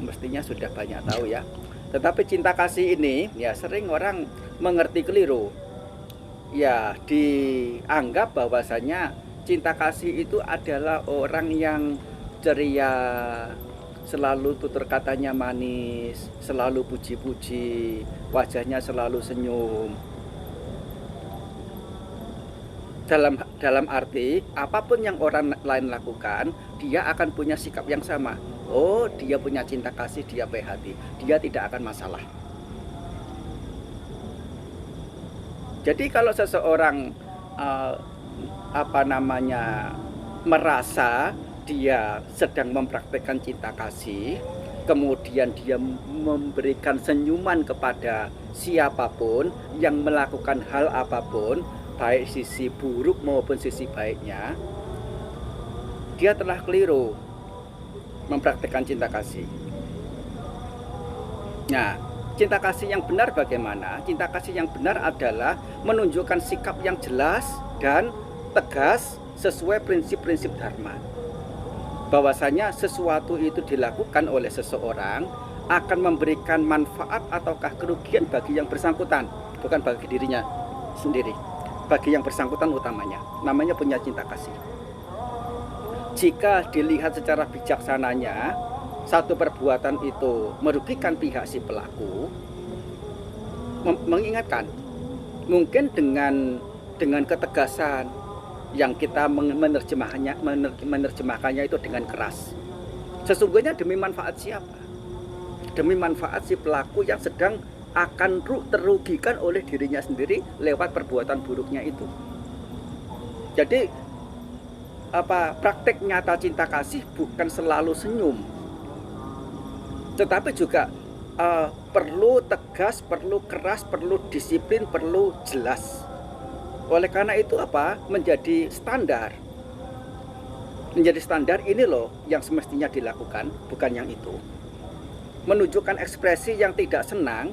mestinya sudah banyak tahu ya. Tetapi cinta kasih ini ya sering orang mengerti keliru. Ya, dianggap bahwasanya cinta kasih itu adalah orang yang ceria, selalu tutur katanya manis, selalu puji-puji, wajahnya selalu senyum. Dalam arti apapun yang orang lain lakukan, dia akan punya sikap yang sama. Oh, dia punya cinta kasih, dia baik hati, dia tidak akan masalah. Jadi kalau seseorang merasa dia sedang mempraktikkan cinta kasih, kemudian dia memberikan senyuman kepada siapapun yang melakukan hal apapun, baik sisi buruk maupun sisi baiknya, dia telah keliru mempraktikkan cinta kasih. Nah, cinta kasih yang benar bagaimana? Cinta kasih yang benar adalah menunjukkan sikap yang jelas dan tegas sesuai prinsip-prinsip dharma. Bahwasanya sesuatu itu dilakukan oleh seseorang akan memberikan manfaat ataukah kerugian bagi yang bersangkutan, bukan bagi dirinya sendiri. Bagi yang bersangkutan utamanya, namanya punya cinta kasih. Jika dilihat secara bijaksananya, satu perbuatan itu merugikan pihak si pelaku, mengingatkan, mungkin dengan ketegasan yang kita menerjemahkannya itu dengan keras. Sesungguhnya demi manfaat siapa? Demi manfaat si pelaku yang sedang akan terugikan oleh dirinya sendiri lewat perbuatan buruknya itu. Jadi praktek nyata cinta kasih bukan selalu senyum, tetapi juga perlu tegas, perlu keras, perlu disiplin, perlu jelas. Oleh karena itu menjadi standar. Menjadi standar ini loh yang semestinya dilakukan, bukan yang itu. Menunjukkan ekspresi yang tidak senang,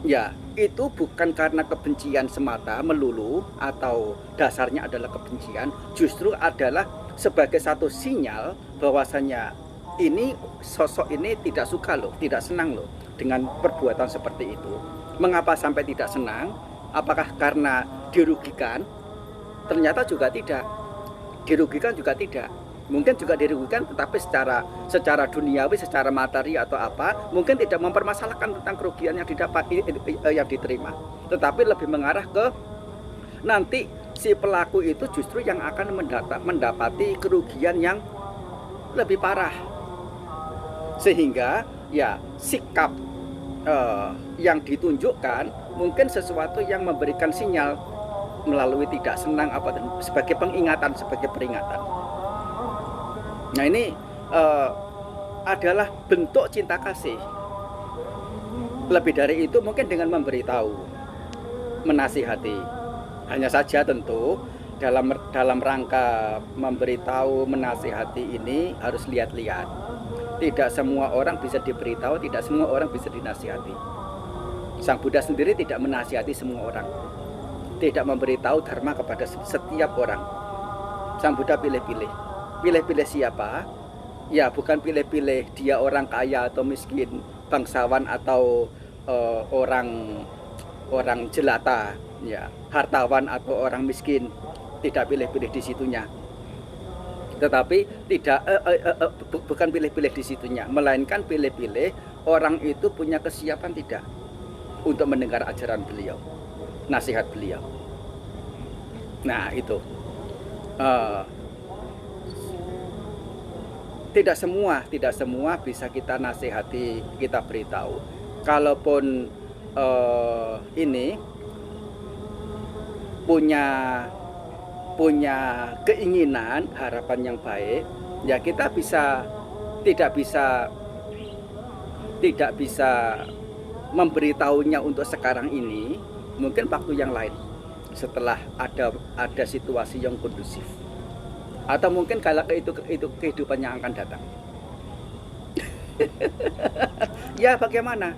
ya itu bukan karena kebencian semata melulu atau dasarnya adalah kebencian, justru adalah sebagai satu sinyal bahwasanya ini sosok ini tidak suka loh, tidak senang loh dengan perbuatan seperti itu. Mengapa sampai tidak senang? Apakah karena dirugikan? Ternyata juga tidak. Dirugikan juga tidak. Mungkin juga dirugikan, tetapi secara duniawi, secara materi atau apa, mungkin tidak mempermasalahkan tentang kerugian yang yang diterima. Tetapi lebih mengarah ke nanti si pelaku itu justru yang akan mendapati kerugian yang lebih parah. Sehingga ya sikap yang ditunjukkan mungkin sesuatu yang memberikan sinyal melalui tidak senang sebagai pengingatan, sebagai peringatan. Nah, ini adalah bentuk cinta kasih. Lebih dari itu mungkin dengan memberitahu, menasihati. Hanya saja tentu dalam rangka memberitahu, menasihati ini harus lihat-lihat. Tidak semua orang bisa diberitahu, tidak semua orang bisa dinasihati. Sang Buddha sendiri tidak menasihati semua orang, tidak memberitahu dharma kepada setiap orang. Sang Buddha pilih-pilih. Pilih-pilih siapa? Ya bukan pilih-pilih dia orang kaya atau miskin, bangsawan atau orang jelata, ya, hartawan atau orang miskin, tidak pilih-pilih di situnya. Tetapi tidak bukan pilih-pilih di situnya, melainkan pilih-pilih orang itu punya kesiapan tidak untuk mendengar ajaran beliau, nasihat beliau. Nah itu tidak semua bisa kita nasihati, kita beritahu. Kalaupun ini punya keinginan, harapan yang baik, ya kita tidak bisa memberitahunya untuk sekarang ini, mungkin waktu yang lain setelah ada situasi yang kondusif, atau mungkin kalau itu kehidupan yang akan datang. Ya bagaimana?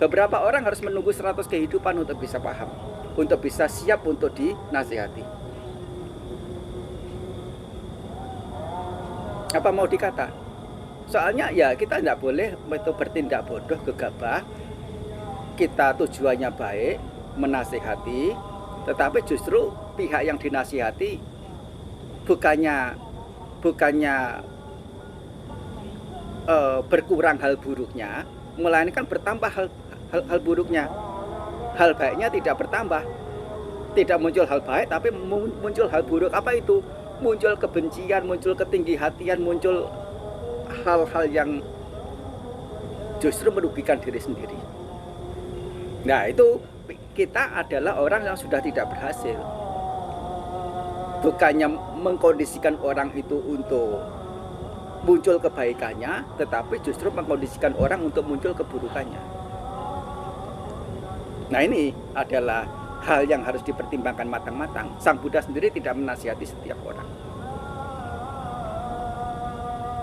Beberapa orang harus menunggu 100 kehidupan untuk bisa paham, untuk bisa siap untuk dinasihati. Apa mau dikata? Soalnya ya kita tidak boleh itu bertindak bodoh, gegabah. Kita tujuannya baik, menasihati, tetapi justru pihak yang dinasihati bukannya berkurang hal buruknya, melainkan bertambah hal buruknya. Hal baiknya tidak bertambah, tidak muncul hal baik, tapi muncul hal buruk. Apa itu? Muncul kebencian, muncul ketinggi-hatian, muncul hal-hal yang justru merugikan diri sendiri. Nah itu kita adalah orang yang sudah tidak berhasil. Bukannya mengkondisikan orang itu untuk muncul kebaikannya, tetapi justru mengkondisikan orang untuk muncul keburukannya. Nah ini adalah hal yang harus dipertimbangkan matang-matang. Sang Buddha sendiri tidak menasihati setiap orang.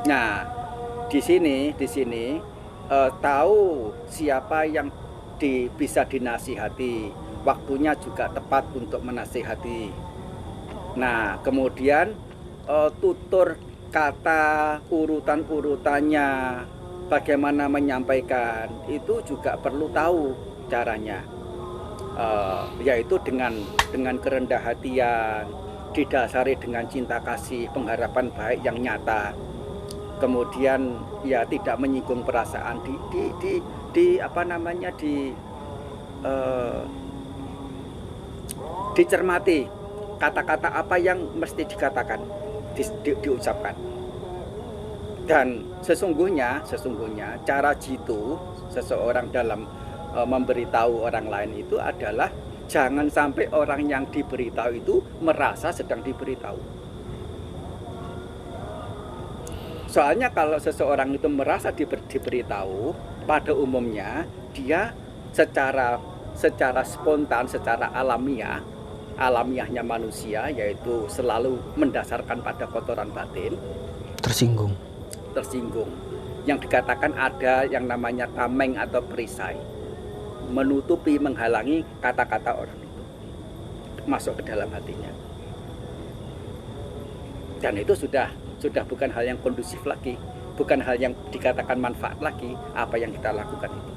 Nah di sini tahu siapa yang bisa dinasihati, waktunya juga tepat untuk menasihati. Nah kemudian tutur kata, urutan-urutannya, bagaimana menyampaikan, itu juga perlu tahu caranya, yaitu dengan kerendah hatian, didasari dengan cinta kasih, pengharapan baik yang nyata. Kemudian ya tidak menyinggung perasaan, dicermati kata-kata apa yang mesti dikatakan, diucapkan. Dan sesungguhnya cara jitu seseorang dalam memberitahu orang lain itu adalah jangan sampai orang yang diberitahu itu merasa sedang diberitahu. Soalnya kalau seseorang itu merasa diberitahu, pada umumnya dia secara spontan, secara alamiahnya manusia, yaitu selalu mendasarkan pada kotoran batin, tersinggung. Yang dikatakan ada yang namanya tameng atau perisai, menutupi, menghalangi kata-kata orang itu masuk ke dalam hatinya. Dan itu sudah bukan hal yang kondusif lagi, bukan hal yang dikatakan manfaat lagi apa yang kita lakukan itu.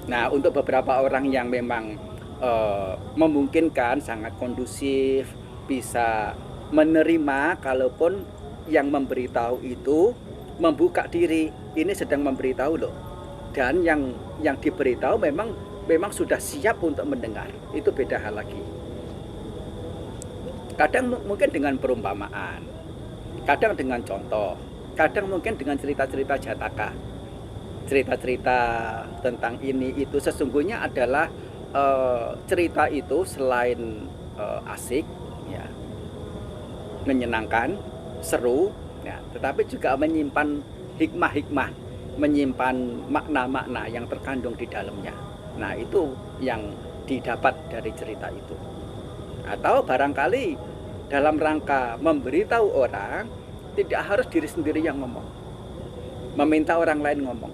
Nah untuk beberapa orang yang memang memungkinkan, sangat kondusif, bisa menerima kalaupun yang memberitahu itu membuka diri, ini sedang memberitahu loh, dan yang diberitahu memang sudah siap untuk mendengar, itu beda hal lagi. Kadang mungkin dengan perumpamaan, kadang dengan contoh, kadang mungkin dengan cerita-cerita jataka, cerita-cerita tentang ini itu. Sesungguhnya adalah cerita itu selain asik, ya, menyenangkan, seru, ya, tetapi juga menyimpan hikmah-hikmah, menyimpan makna-makna yang terkandung di dalamnya. Nah itu yang didapat dari cerita itu. Atau barangkali dalam rangka memberitahu orang, tidak harus diri sendiri yang ngomong, meminta orang lain ngomong,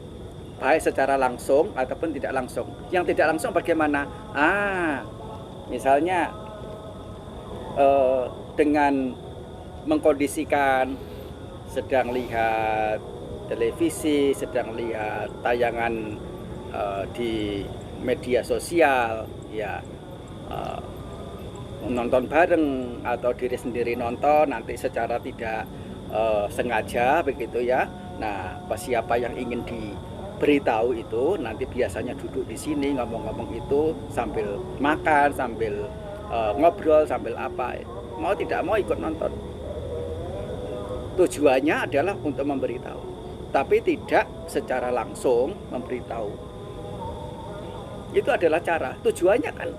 baik secara langsung ataupun tidak langsung. Yang tidak langsung bagaimana? Misalnya dengan mengkondisikan sedang lihat televisi, sedang lihat tayangan di media sosial, ya nonton bareng atau diri sendiri nonton nanti secara tidak sengaja begitu ya. Nah, siapa yang ingin diberitahu itu nanti biasanya duduk di sini ngomong-ngomong itu sambil makan, sambil ngobrol, sambil apa. Mau tidak mau ikut nonton. Tujuannya adalah untuk memberitahu, tapi tidak secara langsung memberitahu. Itu adalah cara. Tujuannya kan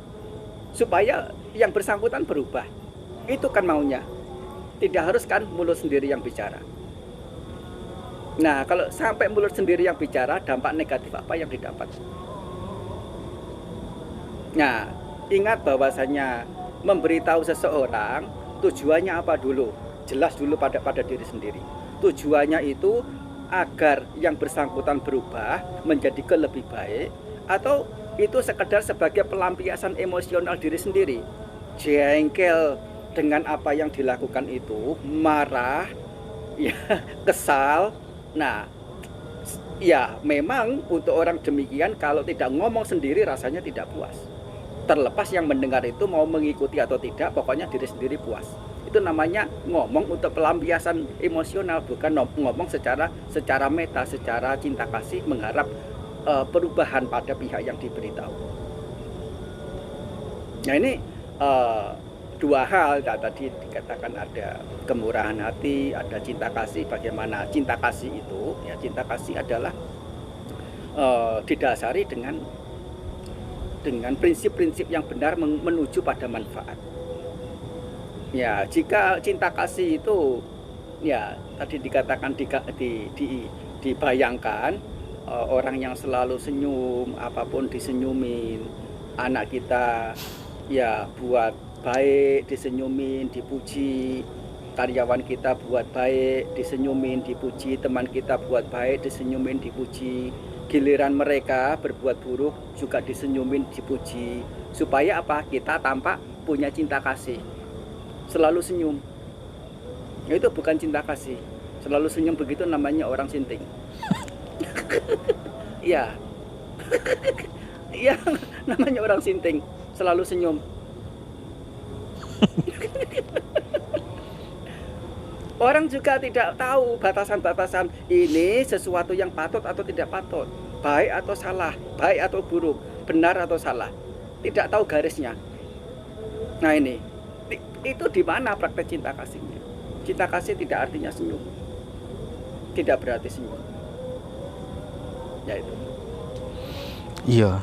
supaya yang bersangkutan berubah. Itu kan maunya. Tidak harus kan mulut sendiri yang bicara. Nah, kalau sampai mulut sendiri yang bicara, dampak negatif apa yang didapat? Nah, ingat bahwasanya memberitahu seseorang tujuannya apa dulu? Jelas dulu pada diri sendiri. Tujuannya itu agar yang bersangkutan berubah menjadi lebih baik, atau itu sekedar sebagai pelampiasan emosional diri sendiri. Jengkel dengan apa yang dilakukan itu, marah, ya, kesal. Nah, ya memang untuk orang demikian kalau tidak ngomong sendiri rasanya tidak puas. Terlepas yang mendengar itu mau mengikuti atau tidak, pokoknya diri sendiri puas. Itu namanya ngomong untuk pelampiasan emosional, bukan ngomong secara meta, secara cinta kasih mengharap perubahan pada pihak yang diberitahu. Nah, ini dua hal tadi dikatakan, ada kemurahan hati, ada cinta kasih. Bagaimana cinta kasih itu? Ya, cinta kasih adalah didasari dengan prinsip-prinsip yang benar menuju pada manfaat. Ya, jika cinta kasih itu ya tadi dikatakan dibayangkan orang yang selalu senyum, apapun disenyumin, anak kita ya buat baik disenyumin, dipuji, karyawan kita buat baik disenyumin, dipuji, teman kita buat baik disenyumin, dipuji, giliran mereka berbuat buruk juga disenyumin, dipuji, supaya apa? Kita tampak punya cinta kasih, selalu senyum. Itu bukan cinta kasih. Selalu senyum begitu namanya orang sinting. Iya. Iya, namanya orang sinting, selalu senyum. Orang juga tidak tahu batasan-batasan ini sesuatu yang patut atau tidak patut, baik atau salah, baik atau buruk, benar atau salah. Tidak tahu garisnya. Nah, ini itu di mana praktek cinta kasihnya? Cinta kasih tidak artinya senyum. Tidak berarti senyum. Ya itu. Iya.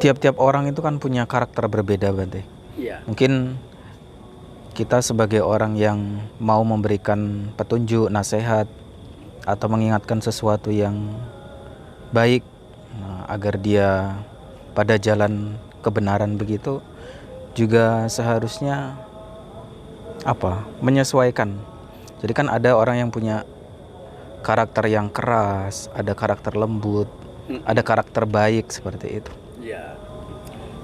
Tiap-tiap orang itu kan punya karakter berbeda, Bante. Iya. Mungkin kita sebagai orang yang mau memberikan petunjuk, nasihat, atau mengingatkan sesuatu yang baik, agar dia pada jalan kebenaran begitu, juga seharusnya menyesuaikan. Jadi kan ada orang yang punya karakter yang keras, ada karakter lembut, ada karakter baik, seperti itu. Ya,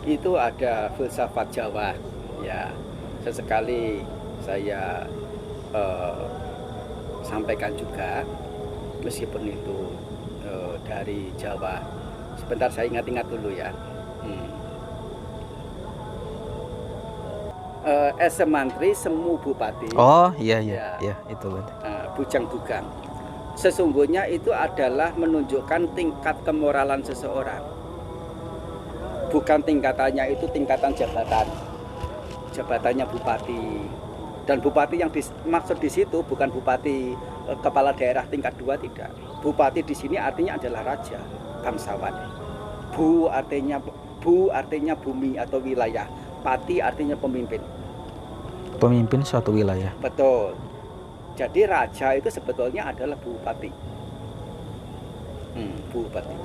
itu ada filsafat Jawa. Ya, sesekali saya sampaikan juga, meskipun itu dari Jawa. Sebentar saya ingat-ingat dulu ya. Ese mantri semu bupati. Oh iya itu Bante. Bujang bugang. Sesungguhnya itu adalah menunjukkan tingkat kemoralan seseorang. Bukan tingkatannya itu tingkatan jabatan. Jabatannya bupati. Dan bupati yang dimaksud di situ bukan bupati kepala daerah tingkat 2, tidak. Bupati di sini artinya adalah raja, bangsawan. Bu artinya bumi atau wilayah. Pati artinya pemimpin. Pemimpin suatu wilayah. Betul. Jadi raja itu sebetulnya adalah bupati. Bupati.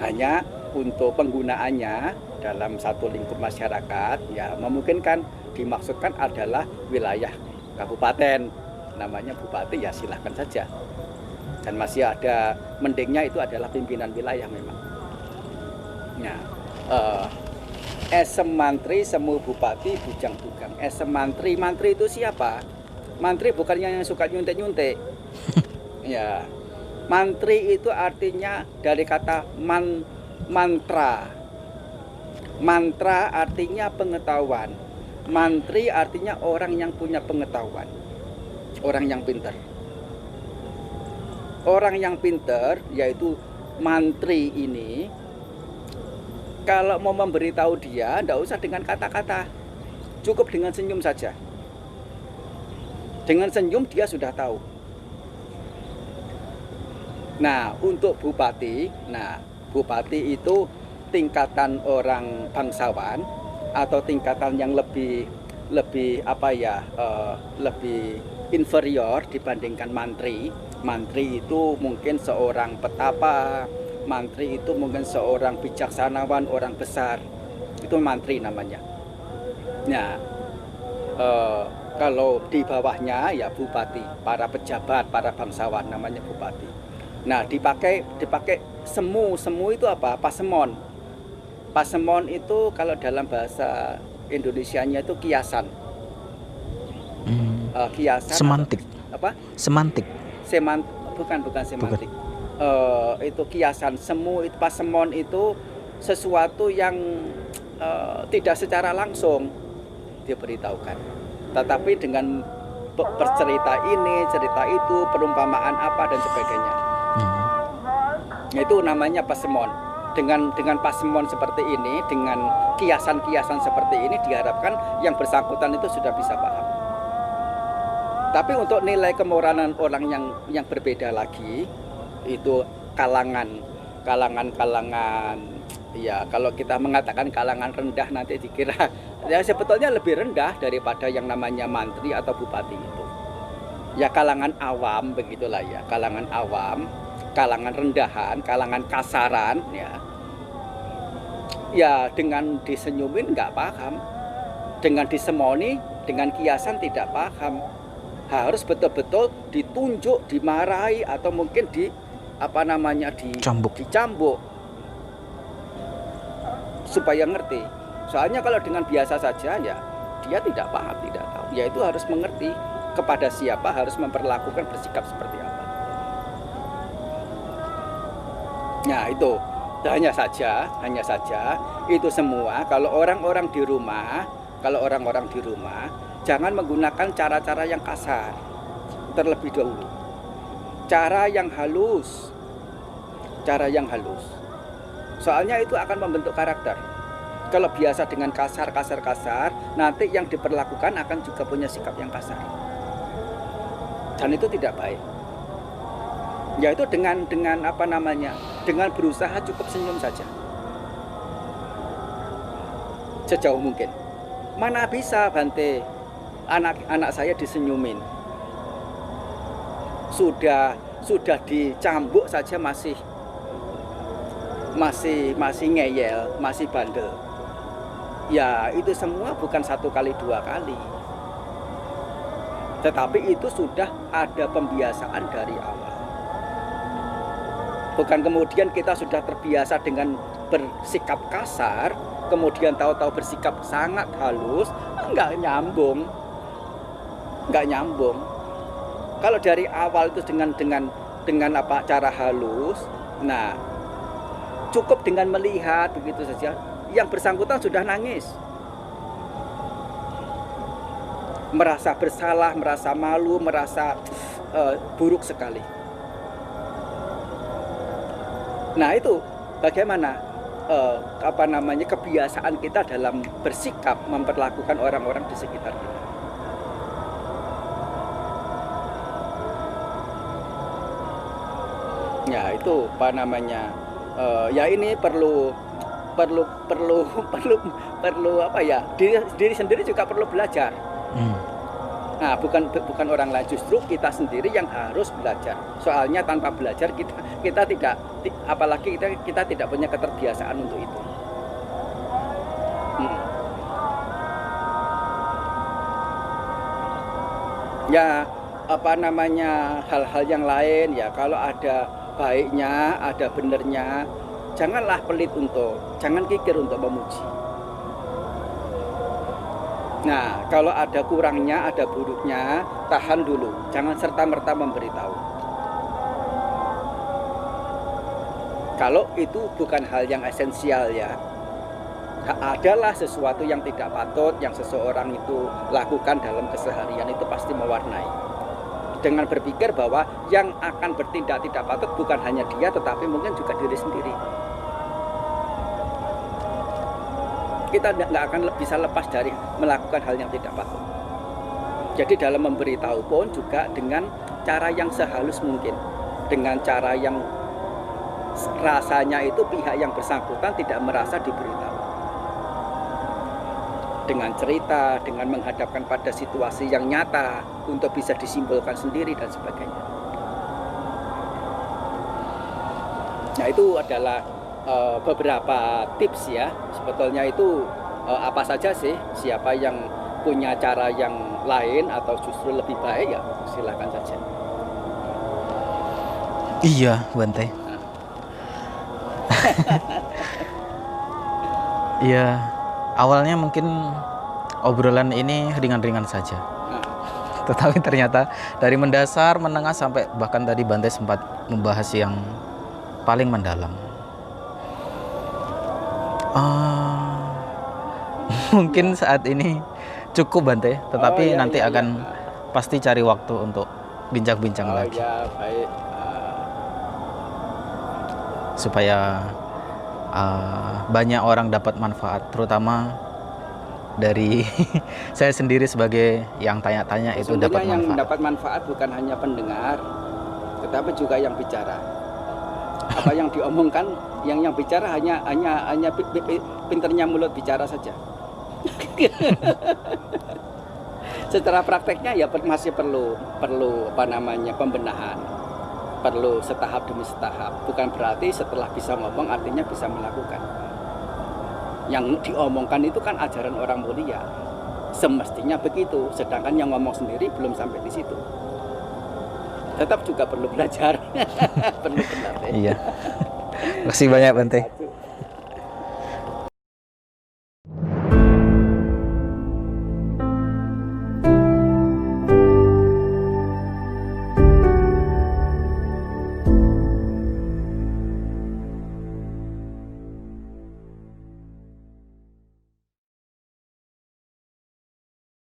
Hanya untuk penggunaannya dalam satu lingkup masyarakat, ya memungkinkan dimaksudkan adalah wilayah kabupaten. Namanya bupati, ya silahkan saja. Dan masih ada mendingnya, itu adalah pimpinan wilayah memang. Nah, esem mantri semu bupati bujang bugang. Esem mantri, mantri itu siapa? Mantri bukan yang suka nyuntik-nyuntik. Ya. Mantri itu artinya dari kata mantra. Mantra artinya pengetahuan. Mantri artinya orang yang punya pengetahuan. Orang yang pintar. Orang yang pintar yaitu mantri ini, kalau mau memberitahu dia, tidak usah dengan kata-kata, cukup dengan senyum saja. Dengan senyum dia sudah tahu. Nah, untuk bupati, bupati itu tingkatan orang bangsawan atau tingkatan yang lebih lebih inferior dibandingkan mantri. Mantri itu mungkin seorang petapa, mantri itu mungkin seorang bijaksanawan, orang besar. Itu mantri namanya. Nah, kalau di bawahnya ya bupati, para pejabat, para bangsawan namanya bupati. Nah, dipakai semu. Semu itu apa? Pasemon. Pasemon itu kalau dalam bahasa Indonesianya itu kiasan. Kiasan. Semantik. Apa? Semantik. Bukan semantik. Itu kiasan. Semu itu, pasemon itu sesuatu yang tidak secara langsung diberitahukan, tetapi dengan bercerita ini, cerita itu, perumpamaan apa dan sebagainya. Itu namanya pasemon. Dengan pasemon seperti ini, dengan kiasan-kiasan seperti ini, diharapkan yang bersangkutan itu sudah bisa paham. Tapi untuk nilai kemoralan orang yang berbeda lagi, itu kalangan ya, kalau kita mengatakan kalangan rendah nanti dikira ya sebetulnya lebih rendah daripada yang namanya mantri atau bupati itu. Ya kalangan awam begitulah ya, kalangan awam, kalangan rendahan, kalangan kasaran ya. Ya dengan disenyumin nggak paham, dengan disemoni, dengan kiasan tidak paham. Harus betul-betul ditunjuk, dimarahi atau mungkin dicambuk supaya ngerti. Soalnya kalau dengan biasa saja ya dia tidak paham, tidak tahu. Ya itu harus mengerti kepada siapa harus memperlakukan, bersikap seperti apa. Nah itu hanya saja itu semua kalau orang-orang di rumah jangan menggunakan cara-cara yang kasar terlebih dahulu. Cara yang halus. Soalnya itu akan membentuk karakter. Kalau biasa dengan kasar, nanti yang diperlakukan akan juga punya sikap yang kasar. Dan itu tidak baik. Yaitu dengan dengan berusaha cukup senyum saja. Sejauh mungkin. Mana bisa Bante, anak saya disenyumin. Sudah dicambuk saja masih ngeyel, masih bandel. Ya itu semua bukan 1 kali 2 kali. Tetapi itu sudah ada pembiasaan dari awal. Bukan kemudian kita sudah terbiasa dengan bersikap kasar, kemudian tahu-tahu bersikap sangat halus, nggak nyambung. Kalau dari awal itu dengan cara halus, nah cukup dengan melihat begitu saja, yang bersangkutan sudah nangis, merasa bersalah, merasa malu, merasa buruk sekali. Nah itu bagaimana kebiasaan kita dalam bersikap memperlakukan orang-orang di sekitar kita. Ya itu ya ini perlu diri sendiri juga perlu belajar. Nah bukan orang lain, justru kita sendiri yang harus belajar. Soalnya tanpa belajar kita tidak, apalagi kita tidak punya keterbiasaan untuk itu. Ya hal-hal yang lain ya, kalau ada baiknya, ada benernya, janganlah pelit jangan kikir untuk memuji. Nah, kalau ada kurangnya, ada buruknya, tahan dulu. Jangan serta-merta memberitahu. Kalau itu bukan hal yang esensial ya, adalah sesuatu yang tidak patut yang seseorang itu lakukan dalam keseharian, itu pasti mewarnai. Dengan berpikir bahwa yang akan bertindak tidak patut bukan hanya dia, tetapi mungkin juga diri sendiri. Kita nggak akan bisa lepas dari melakukan hal yang tidak patut. Jadi dalam memberitahu pun juga dengan cara yang sehalus mungkin, dengan cara yang rasanya itu pihak yang bersangkutan tidak merasa diberitahu. Dengan cerita, dengan menghadapkan pada situasi yang nyata untuk bisa disimpulkan sendiri dan sebagainya. Nah, itu adalah beberapa tips ya. Sebetulnya itu apa saja sih, siapa yang punya cara yang lain atau justru lebih baik ya silakan saja. Iya, Bante. Iya, awalnya mungkin obrolan ini ringan-ringan saja. Tetapi ternyata dari mendasar, menengah, sampai bahkan tadi Bante sempat membahas yang paling mendalam. Mungkin saat ini cukup Bante, tetapi nanti akan pasti cari waktu untuk bincang-bincang lagi. Ya, baik. Supaya banyak orang dapat manfaat, terutama dari saya sendiri sebagai yang tanya-tanya itu dapat yang manfaat. mendapat manfaat bukan hanya pendengar, tetapi juga yang bicara. Apa yang diomongkan, yang bicara hanya pinternya mulut bicara saja. Secara prakteknya ya masih perlu pembenahan, perlu setahap demi setahap. Bukan berarti setelah bisa ngomong artinya bisa melakukan. Yang diomongkan itu kan ajaran orang mulia, semestinya begitu. Sedangkan yang ngomong sendiri belum sampai di situ. Tetap juga perlu belajar, perlu berlatih. Iya. Terima kasih banyak Bante.